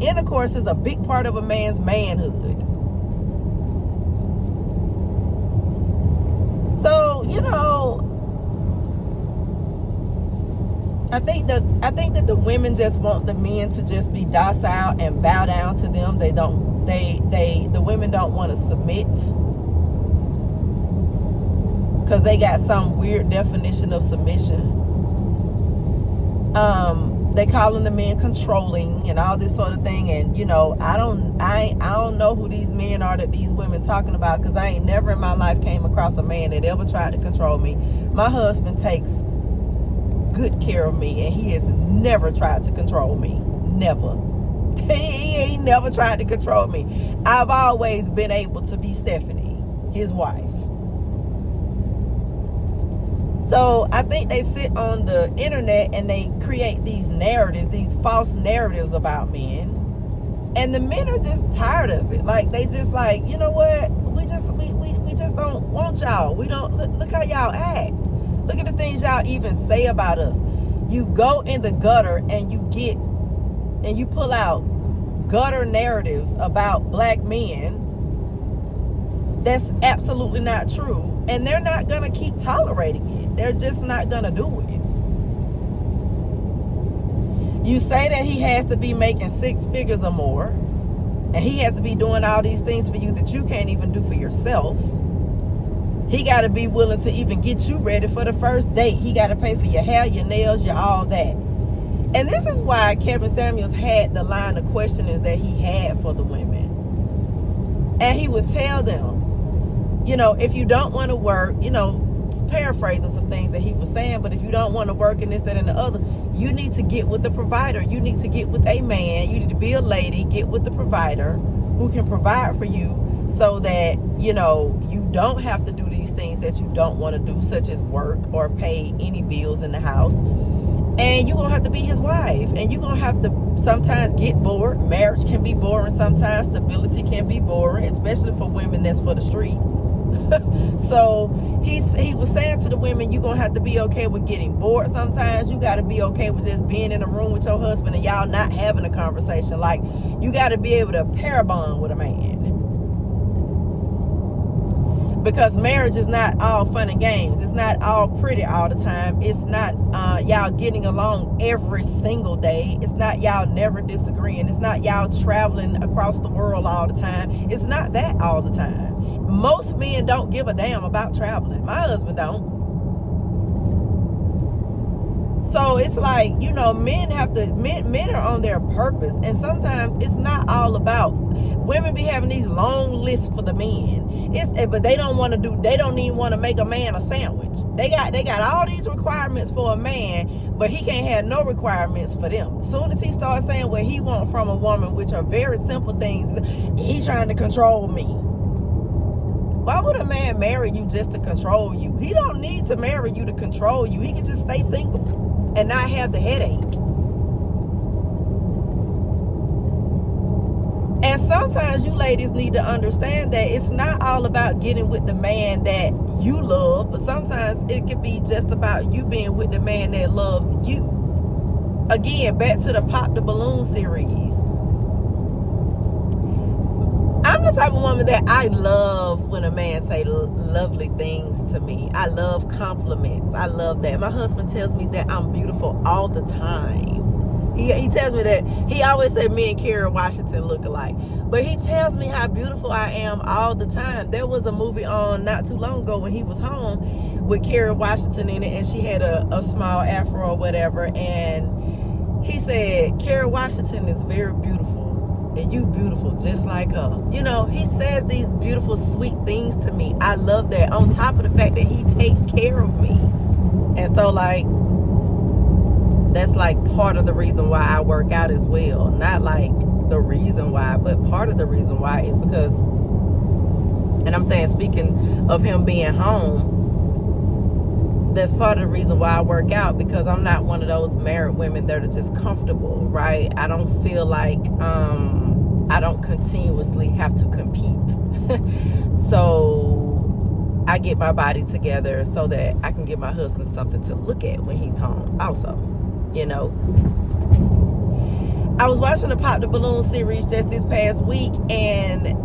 Intercourse is a big part of a man's manhood. So, I think that the women just want the men to just be docile and bow down to them. The women don't want to submit because they got some weird definition of submission. they calling the men controlling and all this sort of thing. And you know, I don't know who these men are that these women talking about, because I ain't never in my life came across a man that ever tried to control me. My husband takes good care of me, and he has never tried to control me. Never. He ain't never tried to control me. I've always been able to be Stephanie, his wife. So I think they sit on the internet and they create these narratives, these false narratives about men. And the men are just tired of it. Like, they just like, you know what? We just don't want y'all. We don't, look how y'all act. Look at the things y'all even say about us. You go in the gutter and you pull out gutter narratives about black men. That's absolutely not true. And they're not going to keep tolerating it. They're just not going to do it. You say that he has to be making 6 figures or more, and he has to be doing all these things for you that you can't even do for yourself. He got to be willing to even get you ready for the first date. He got to pay for your hair, your nails, your all that. And this is why Kevin Samuels had the line of questionings that he had for the women. And he would tell them, you know, if you don't want to work, you know, paraphrasing some things that he was saying, but if you don't want to work in this, that, and the other, you need to get with the provider. You need to get with a man. You need to be a lady, get with the provider who can provide for you, so that, you know, you don't have to do these things that you don't want to do, such as work or pay any bills in the house. And you're going to have to be his wife. And you're going to have to sometimes get bored. Marriage can be boring sometimes. Stability can be boring, especially for women that's for the streets. So he was saying to the women, you're going to have to be okay with getting bored sometimes. You got to be okay with just being in a room with your husband and y'all not having a conversation. Like, you got to be able to pair bond with a man. Because marriage is not all fun and games. It's not all pretty all the time. It's not y'all getting along every single day. It's not y'all never disagreeing. It's not y'all traveling across the world all the time. It's not that all the time. Most men don't give a damn about traveling. My husband don't. So it's like, you know, men are on their purpose. And sometimes it's not all about, women be having these long lists for the men. But they don't even want to make a man a sandwich. They got all these requirements for a man, but he can't have no requirements for them. As soon as he starts saying what he wants from a woman, which are very simple things, he's trying to control me. Why would a man marry you just to control you? He don't need to marry you to control you. He can just stay single and not have the headache. And sometimes you ladies need to understand that it's not all about getting with the man that you love, but sometimes it could be just about you being with the man that loves you. Again, back to the Pop the Balloon series. I'm the type of woman that I love when a man say lovely things to me. I love compliments. I love that. My husband tells me that I'm beautiful all the time. He tells me that. He always said me and Kerry Washington look alike. But he tells me how beautiful I am all the time. There was a movie on not too long ago when he was home with Kerry Washington in it, and she had a small afro or whatever. And he said, Kerry Washington is very beautiful. And you beautiful just like her. You know, he says these beautiful, sweet things to me. I love that. On top of the fact that he takes care of me. And so, like, that's like part of the reason why I work out as well. Not like the reason why, but part of the reason why is because, and I'm saying, speaking of him being home, that's part of the reason why I work out, because I'm not one of those married women that are just comfortable, right? I don't feel like I don't continuously have to compete. So I get my body together so that I can give my husband something to look at when he's home also, you know. I was watching the Pop the Balloon series just this past week, and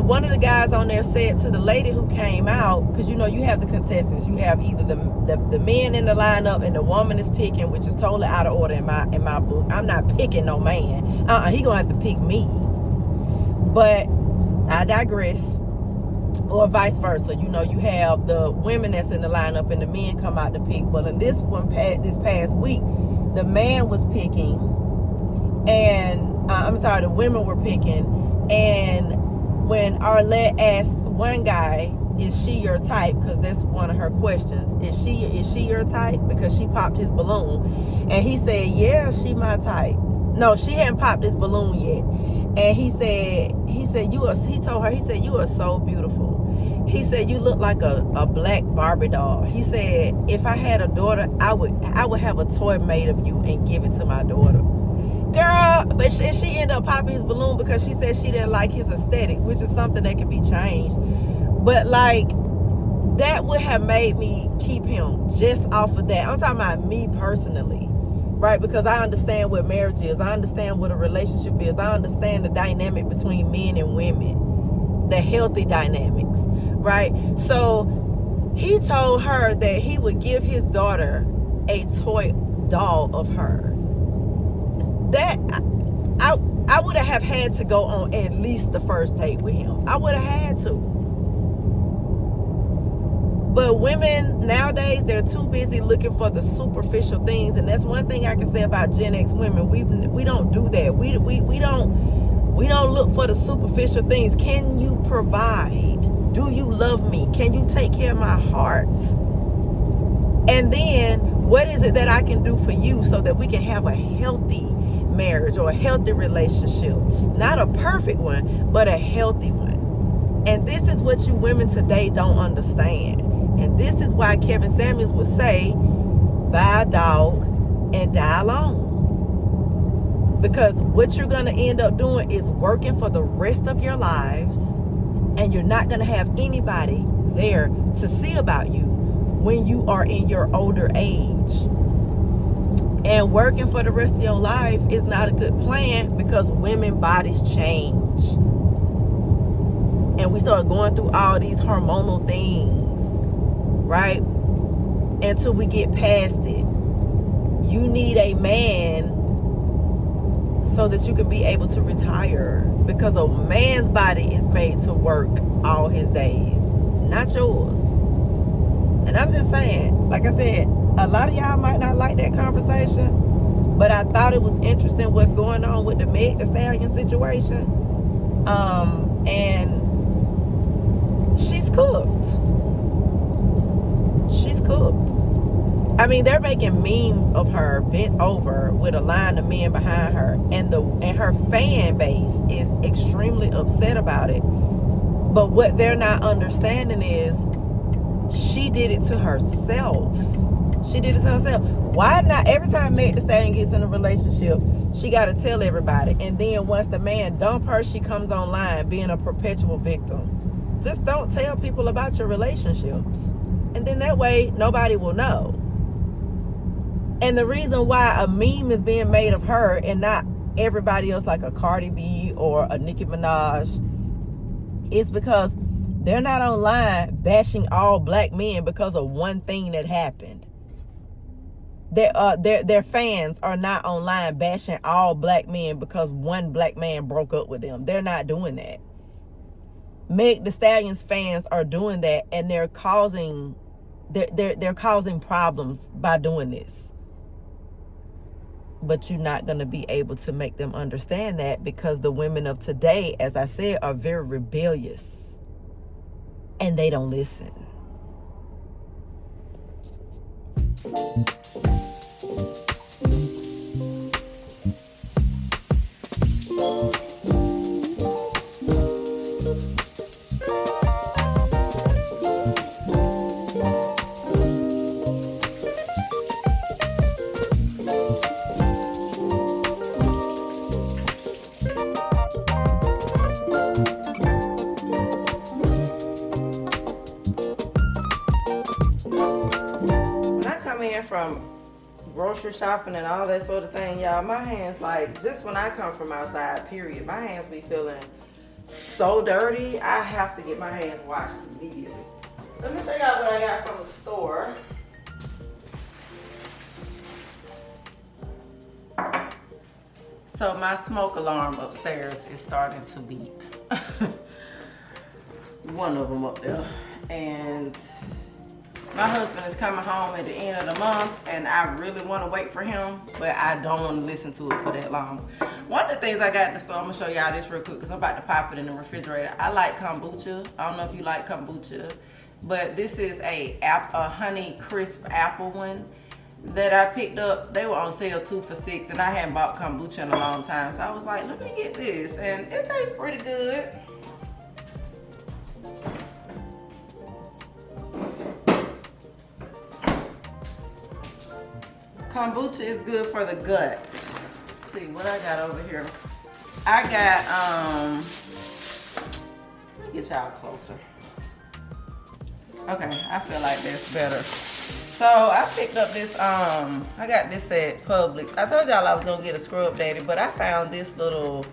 one of the guys on there said to the lady who came out, because you know you have the contestants, you have either the men in the lineup and the woman is picking, which is totally out of order in my book. I'm not picking no man. He gonna have to pick me. But I digress. Or vice versa. You know, you have the women that's in the lineup and the men come out to pick. Well, in this past week, the man was picking, and I'm sorry, the women were picking. And when Arlette asked one guy, is she your type? Because that's one of her questions. Is she your type? Because she popped his balloon. And he said, yeah, she my type. No, she hadn't popped his balloon yet. And he said, you are so beautiful. He said, you look like a black Barbie doll. He said, if I had a daughter, I would have a toy made of you and give it to my daughter. Girl, but she ended up popping his balloon because she said she didn't like his aesthetic, which is something that can be changed. But like, that would have made me keep him just off of that. I'm talking about me personally, right? Because I understand what marriage is. I understand what a relationship is. I understand the dynamic between men and women, the healthy dynamics, right? So he told her that he would give his daughter a toy doll of her. That I would have had to go on at least the first date with him. I would have had to. But women nowadays, they're too busy looking for the superficial things, and that's one thing I can say about Gen X women. We don't do that. We don't look for the superficial things. Can you provide? Do you love me? Can you take care of my heart? And then, what is it that I can do for you so that we can have a healthy marriage or a healthy relationship? Not a perfect one, but a healthy one. And this is what you women today don't understand. And this is why Kevin Samuels would say, buy a dog and die alone. Because what you're going to end up doing is working for the rest of your lives, and you're not going to have anybody there to see about you when you are in your older age. And working for the rest of your life is not a good plan, because women bodies change. And we start going through all these hormonal things, right? Until we get past it. You need a man so that you can be able to retire, because a man's body is made to work all his days, not yours. And I'm just saying, like I said, a lot of y'all might not like that conversation, but I thought it was interesting what's going on with the Meg Thee Stallion situation. And she's cooked. She's cooked. I mean, they're making memes of her bent over with a line of men behind her, and her fan base is extremely upset about it. But what they're not understanding is she did it to herself. She did it to herself. Why not? Every time Meg Thee Stallion gets in a relationship, she got to tell everybody, and then once the man dump her, she comes online being a perpetual victim. Just don't tell people about your relationships, and then that way nobody will know. And the reason why a meme is being made of her and not everybody else, like a Cardi B or a Nicki Minaj, is because they're not online bashing all black men because of one thing that happened. Their fans are not online bashing all black men because one black man broke up with them. They're not doing that. Meg Thee Stallion's fans are doing that, and they're causing problems by doing this. But you're not going to be able to make them understand that, because the women of today, as I said, are very rebellious, and they don't listen. From grocery shopping and all that sort of thing, y'all, my hands, like, just when I come from outside, period, my hands be feeling so dirty. I have to get my hands washed immediately. Let me show y'all what I got from the store. So my smoke alarm upstairs is starting to beep. One of them up there, and My husband is coming home at the end of the month, and I really want to wait for him, but I don't want to listen to it for that long. One of the things I got in the store, I'm going to show y'all this real quick because I'm about to pop it in the refrigerator. I like kombucha. I don't know if you like kombucha, but this is a honey crisp apple one that I picked up. They were on sale 2 for $6, and I hadn't bought kombucha in a long time, so I was like, let me get this, and it tastes pretty good. Kombucha is good for the gut. Let's see what I got over here. I got, let me get y'all closer. Okay, I feel like that's better. So I picked up this, I got this at Publix. I told y'all I was gonna get a Scrub Daddy, but I found this little,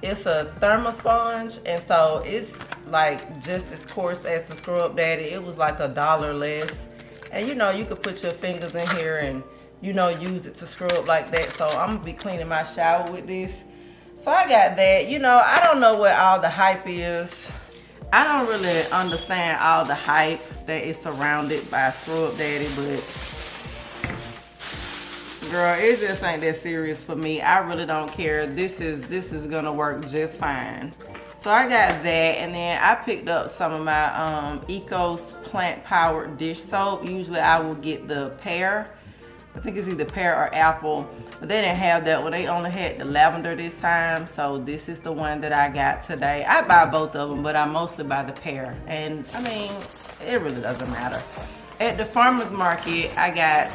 it's a thermal sponge, and so it's like just as coarse as the Scrub Daddy. It was like $1 less. And you know, you could put your fingers in here and, you know, use it to scrub like that. So I'm gonna be cleaning my shower with this. So I got that. You know, I don't know what all the hype is. I don't really understand all the hype that is surrounded by Scrub Daddy, but girl, it just ain't that serious for me. I really don't care. This is gonna work just fine. So I got that, and then I picked up some of my Ecos plant-powered dish soap. Usually I will get the pear. I think it's either pear or apple, but they didn't have that one. They only had the lavender this time, so this is the one that I got today. I buy both of them, but I mostly buy the pear, and I mean, it really doesn't matter. At the farmer's market, I got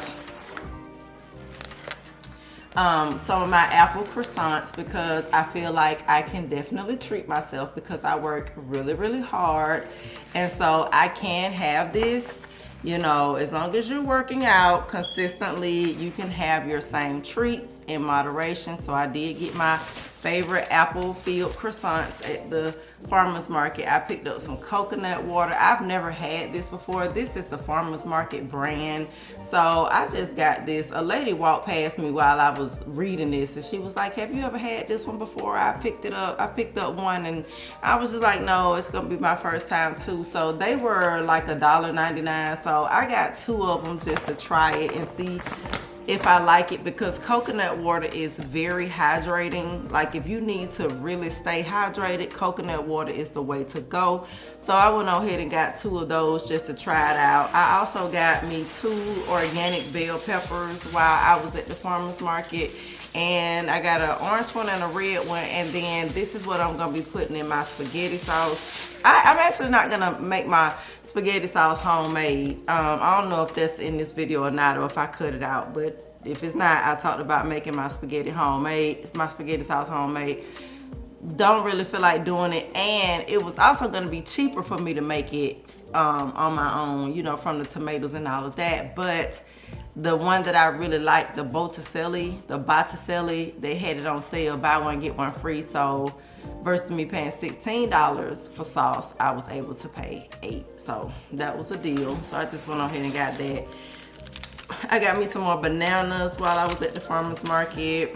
some of my apple croissants because I feel like I can definitely treat myself because I work really, really hard, and so I can have this. You know, as long as you're working out consistently, you can have your same treats in moderation. So I did get my favorite apple-filled croissants at the farmer's market. I picked up some coconut water. I've never had this before. This is the farmer's market brand. So I just got this. A lady walked past me while I was reading this, and she was like, have you ever had this one before? I picked it up. I picked up one, and I was just like, no, it's gonna be my first time too. So they were like $1.99. So I got 2 of them just to try it and see if I like it, because coconut water is very hydrating. Like if you need to really stay hydrated, coconut water is the way to go. So I went ahead and got 2 of those just to try it out. I also got me 2 organic bell peppers while I was at the farmer's market, and I got an orange one and a red one, and then this is what I'm gonna be putting in my spaghetti sauce. I'm actually not gonna make my spaghetti sauce homemade. I don't know if that's in this video or not, or if I cut it out, but if it's not, I talked about making my spaghetti homemade, my spaghetti sauce homemade. Don't really feel like doing it, and it was also gonna be cheaper for me to make it on my own, you know, from the tomatoes and all of that. But the one that I really like, the Botticelli, they had it on sale, buy one get one free. So versus me paying $16 for sauce, I was able to pay $8. So that was a deal. So I just went on ahead and got that. I got me some more bananas while I was at the farmer's market.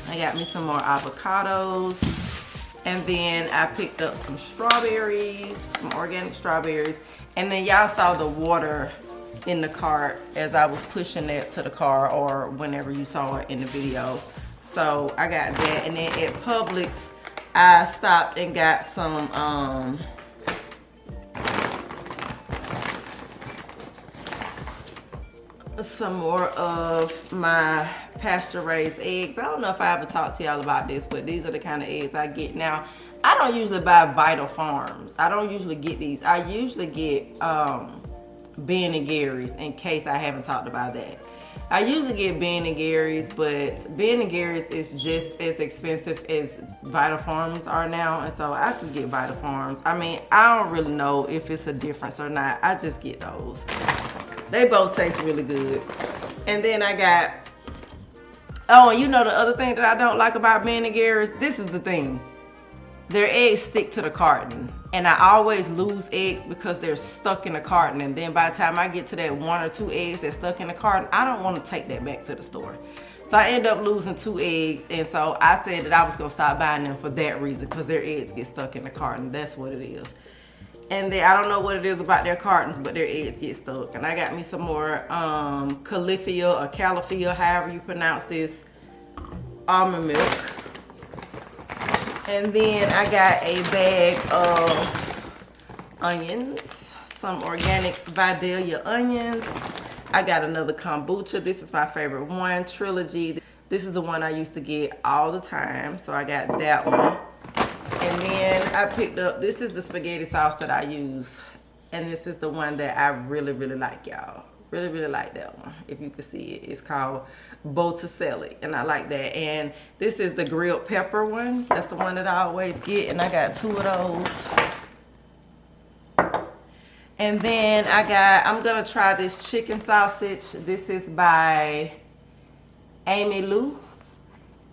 I got me some more avocados. And then I picked up some strawberries, some organic strawberries. And then y'all saw the water in the cart as I was pushing that to the car, or whenever you saw it in the video. So I got that. And then at Publix, I stopped and got some more of my pasture-raised eggs. I don't know if I ever talked to y'all about this, but these are the kind of eggs I get now. I don't usually buy Vital Farms. I don't usually get these. I usually get Ben & Gary's, in case I haven't talked about that. I usually get Ben & Gary's, but Ben & Gary's is just as expensive as Vital Farms are now, and so I just get Vital Farms. I mean, I don't really know if it's a difference or not. I just get those. They both taste really good. And then I got, oh, and you know the other thing that I don't like about Ben & Gary's? This is the thing. Their eggs stick to the carton. And I always lose eggs because they're stuck in the carton. And then by the time I get to that 1 or 2 eggs that's stuck in the carton, I don't want to take that back to the store. So I end up losing 2 eggs. And so I said that I was going to stop buying them for that reason, because their eggs get stuck in the carton. That's what it is. And then I don't know what it is about their cartons, but their eggs get stuck. And I got me some more Califia or Califia, however you pronounce this, almond milk. And then I got a bag of onions, some organic Vidalia onions. I got another kombucha. This is my favorite one, Trilogy. This is the one I used to get all the time, so I got that one. And then I picked up, this is the spaghetti sauce that I use. And this is the one that I really, really like, y'all. Really, really like that one. If you can see it, it's called Botticelli, and I like that. And this is the grilled pepper one. That's the one that I always get, and I got 2 of those. And then I'm gonna try this chicken sausage. This is by Amy Lou.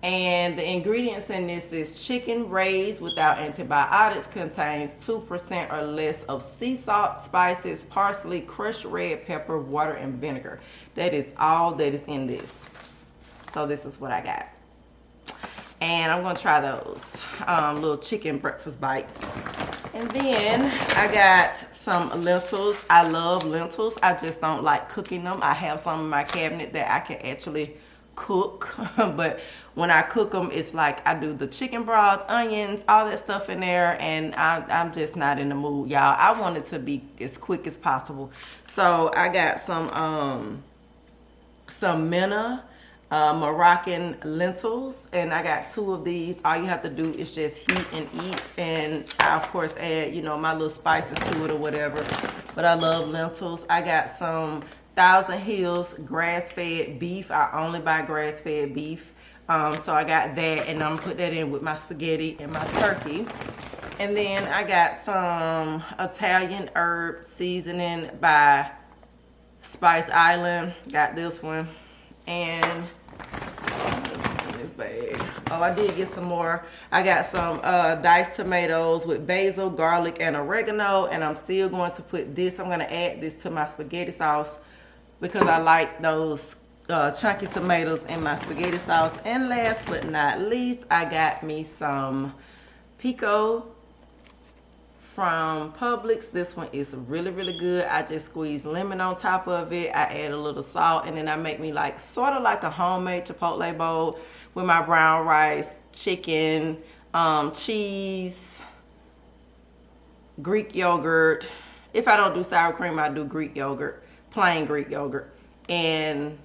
And the ingredients in this is chicken raised without antibiotics, contains 2% or less of sea salt, spices, parsley, crushed red pepper, water, and vinegar. That is all that is in this. So this is what I got. And I'm gonna try those little chicken breakfast bites. And then I got some lentils. I love lentils. I just don't like cooking them. I have some in my cabinet that I can actually cook, but when I cook them, it's like I do the chicken broth, onions, all that stuff in there, and I'm just not in the mood, y'all. I want it to be as quick as possible. So I got some Minna Moroccan lentils, and I got 2 of these. All you have to do is just heat and eat, and I of course add, you know, my little spices to it or whatever, but I love lentils. I got some Thousand Hills grass-fed beef. I only buy grass-fed beef. So I got that, and I'm gonna put that in with my spaghetti and my turkey. And then I got some Italian herb seasoning by Spice Island. Got this one. And this bag. Oh, I did get some more. I got some diced tomatoes with basil, garlic, and oregano. And I'm still going to put this. I'm gonna add this to my spaghetti sauce, because I like those chunky tomatoes in my spaghetti sauce. And last but not least, I got me some pico from Publix. This one is really, really good. I just squeeze lemon on top of it. I add a little salt, and then I make me like sort of like a homemade Chipotle bowl with my brown rice, chicken, cheese, Greek yogurt. If I don't do sour cream, I do Greek yogurt. Plain Greek yogurt, and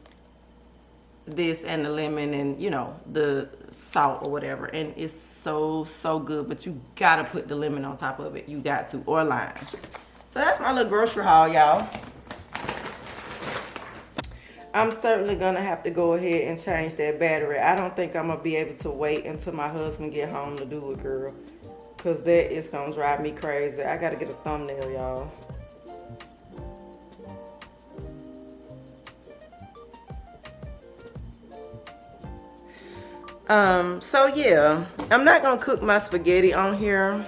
this and the lemon and, you know, the salt or whatever, and it's so good. But you gotta put the lemon on top of it. You got to, or lime. So that's my little grocery haul, y'all. I'm certainly gonna have to go ahead and change that battery. I don't think I'm gonna be able to wait until my husband get home to do it, girl, because that is gonna drive me crazy. I gotta get a thumbnail, y'all. So yeah, I'm not gonna cook my spaghetti on here.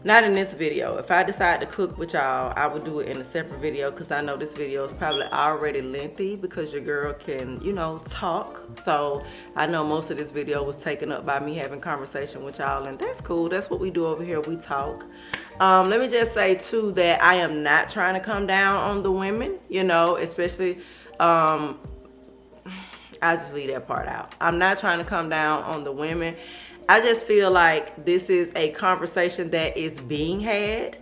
Not in this video. If I decide to cook with y'all, I would do it in a separate video, because I know this video is probably already lengthy, because your girl can, you know, talk. So I know most of this video was taken up by me having conversation with y'all, and that's cool. That's what we do over here. We talk. Let me just say too that I am not trying to come down on the women, you know, especially I'll just leave that part out. I'm not trying to come down on the women. I just feel like this is a conversation that is being had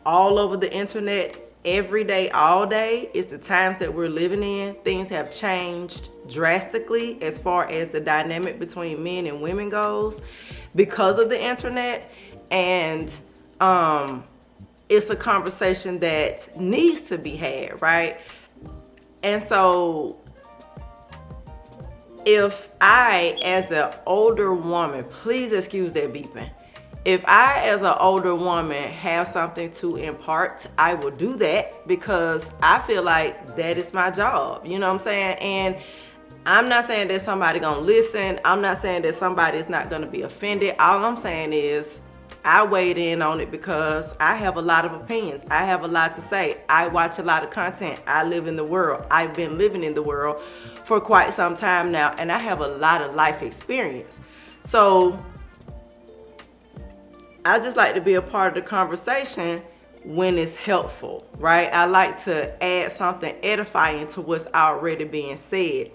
all over the internet every day, all day. It's the times that we're living in. Things have changed drastically as far as the dynamic between men and women goes because of the internet. And it's a conversation that needs to be had, right? And so if I, as an older woman, please excuse that beeping. If I, as an older woman, have something to impart, I will do that, because I feel like that is my job. You know what I'm saying? And I'm not saying that somebody gonna listen. I'm not saying that somebody is not gonna be offended. All I'm saying is I weighed in on it because I have a lot of opinions. I have a lot to say. I watch a lot of content. I live in the world. I've been living in the world for quite some time now, and I have a lot of life experience. So I just like to be a part of the conversation when it's helpful, right? I like to add something edifying to what's already being said.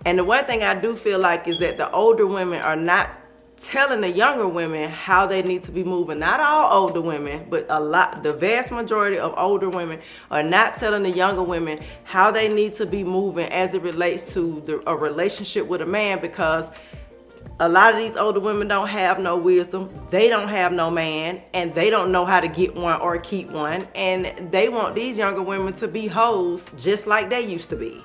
And the one thing I do feel like is that the older women are not telling the younger women how they need to be moving. Not all older women, but the vast majority of older women are not telling the younger women how they need to be moving as it relates to a relationship with a man, because a lot of these older women don't have no wisdom. They don't have no man, and they don't know how to get one or keep one. And they want these younger women to be hoes just like they used to be.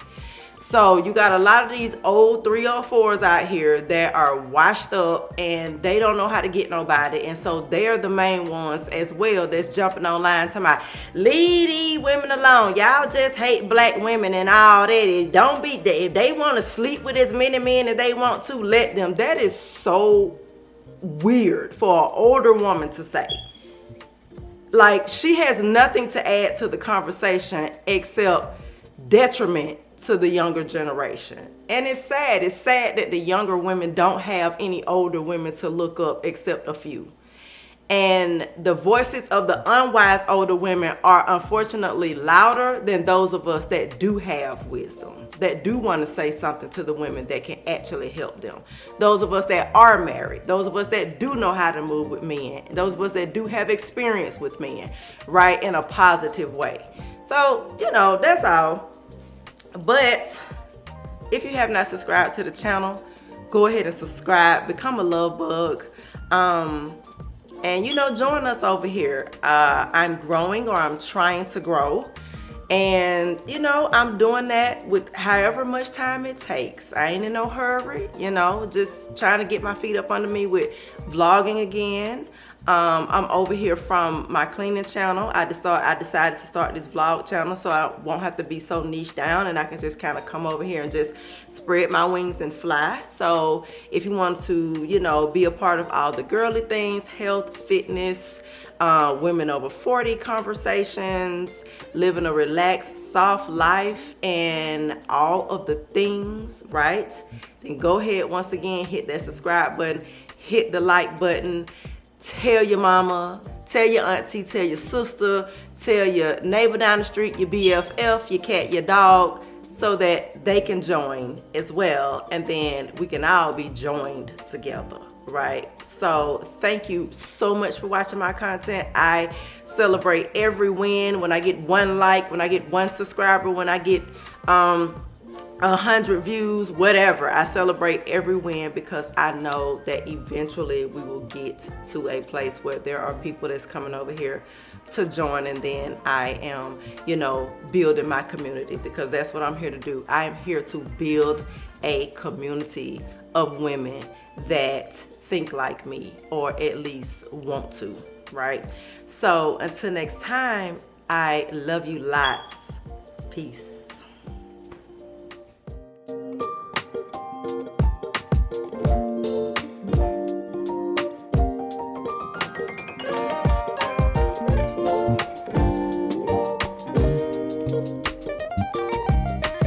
So you got a lot of these old 304s out here that are washed up and they don't know how to get nobody. And so they're the main ones as well that's jumping online talking about, leave these women alone. Y'all just hate black women and all that. Don't be, if they want to sleep with as many men as they want to, let them. That is so weird for an older woman to say. Like, she has nothing to add to the conversation except detriment to the younger generation. And it's sad. It's sad that the younger women don't have any older women to look up except a few. And the voices of the unwise older women are unfortunately louder than those of us that do have wisdom, that do want to say something to the women that can actually help them. Those of us that are married, those of us that do know how to move with men, those of us that do have experience with men, right, in a positive way. So, that's all. But if you have not subscribed to the channel, go ahead and subscribe, become a love bug, and join us over here. I'm growing, or I'm trying to grow, and I'm doing that with however much time it takes. I ain't in no hurry, just trying to get my feet up under me with vlogging again. I'm over here from my cleaning channel. I decided to start this vlog channel so I won't have to be so niche down, and I can just kind of come over here and just spread my wings and fly. So if you want to, be a part of all the girly things, health, fitness, women over 40 conversations, living a relaxed, soft life, and all of the things, right? Then go ahead, once again, hit that subscribe button, hit the like button. Tell your mama, tell your auntie, tell your sister, tell your neighbor down the street, your BFF, your cat, your dog, so that they can join as well. And then we can all be joined together, right? So thank you so much for watching my content. I celebrate every win. When I get 1 like, when I get 1 subscriber, when I get 100 views, whatever. I celebrate every win, because I know that eventually we will get to a place where there are people that's coming over here to join, and then I am, building my community, because that's what I'm here to do. I am here to build a community of women that think like me, or at least want to, right? So until next time, I love you lots. Peace.